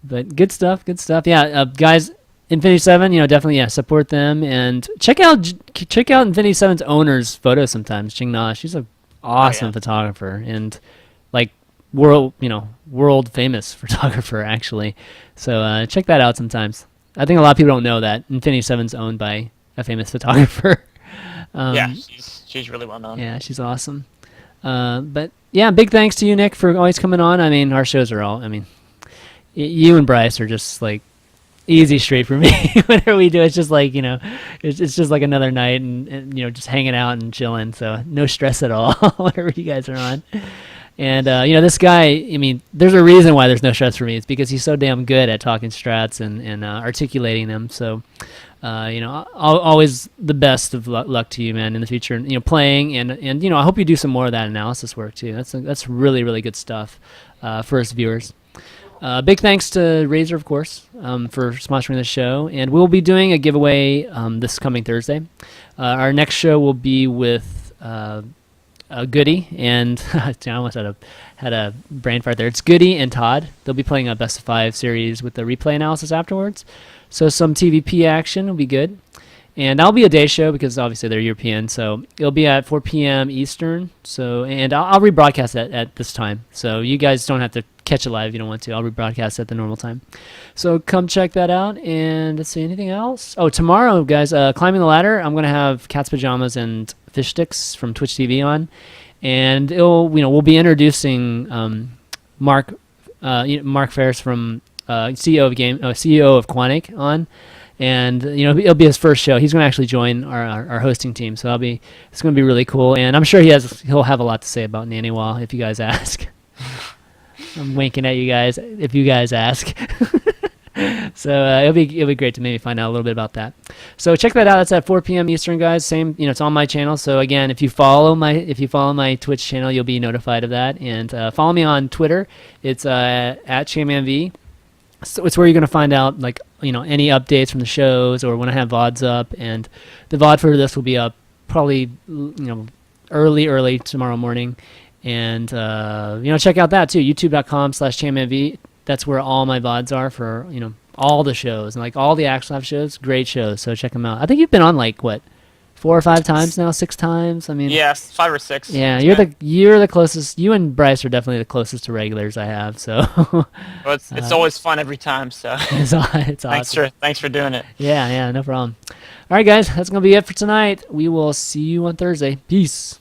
But good stuff. Yeah, guys, Infinity 7, definitely, support them and check out Infinity 7's owner's photos sometimes. Jingna, she's an awesome photographer and like world famous photographer actually. So check that out sometimes. I think a lot of people don't know that Infinity 7's owned by a famous photographer. Yeah, she's really well known. Yeah, she's awesome. But yeah, big thanks to you, Nick, for always coming on. I mean, our shows are you and Bryce are just like easy street for me. Whenever we do, it's just like, it's just like another night and just hanging out and chilling. So no stress at all whenever you guys are on. And, this guy, I mean, there's a reason why there's no stress for me. It's because he's so damn good at talking strats and articulating them. So, always the best of luck to you, man, in the future. Playing and I hope you do some more of that analysis work too. That's really, really good stuff for us viewers. Big thanks to Razer, of course, for sponsoring the show. And we'll be doing a giveaway this coming Thursday. Our next show will be with Goody and I almost had a brain fart there. It's Goody and Todd. They'll be playing a best of 5 series with the replay analysis afterwards. So some TVP action will be good. And I'll be a day show because obviously they're European, so it'll be at 4 p.m. Eastern. So, and I'll rebroadcast that at this time, so you guys don't have to catch it live if you don't want to. I'll rebroadcast at the normal time. So come check that out. And let's see, anything else? Oh, tomorrow, guys, Climbing the Ladder. I'm gonna have Cat's Pajamas and Fish Sticks from Twitch TV on, and we'll be introducing Mark Ferris from CEO of Quantic on. And it'll be his first show. He's going to actually join our hosting team, so it's going to be really cool. And I'm sure he'll have a lot to say about Naniwal if you guys ask. I'm winking at you guys if you guys ask. So it'll be great to maybe find out a little bit about that. So check that out. That's at 4 p.m. Eastern, guys. Same, it's on my channel. So again, if you follow my Twitch channel, you'll be notified of that. And follow me on Twitter. It's at ChanmanV. So it's where you're going to find out any updates from the shows or when I have VODs up, and the VOD for this will be up probably early tomorrow morning. And check out that too, youtube.com/ChanmanV. That's where all my VODs are for all the shows and all the isAxslav shows. Great shows, so check them out. I think you've been on 4 or 5 times now, 6 times. I mean, yes, 5 or 6. Yeah, you're the closest. You and Bryce are definitely the closest to regulars I have. So well, it's always fun every time. So it's awesome. Thanks for doing it. Yeah, no problem. All right, guys, that's gonna be it for tonight. We will see you on Thursday. Peace.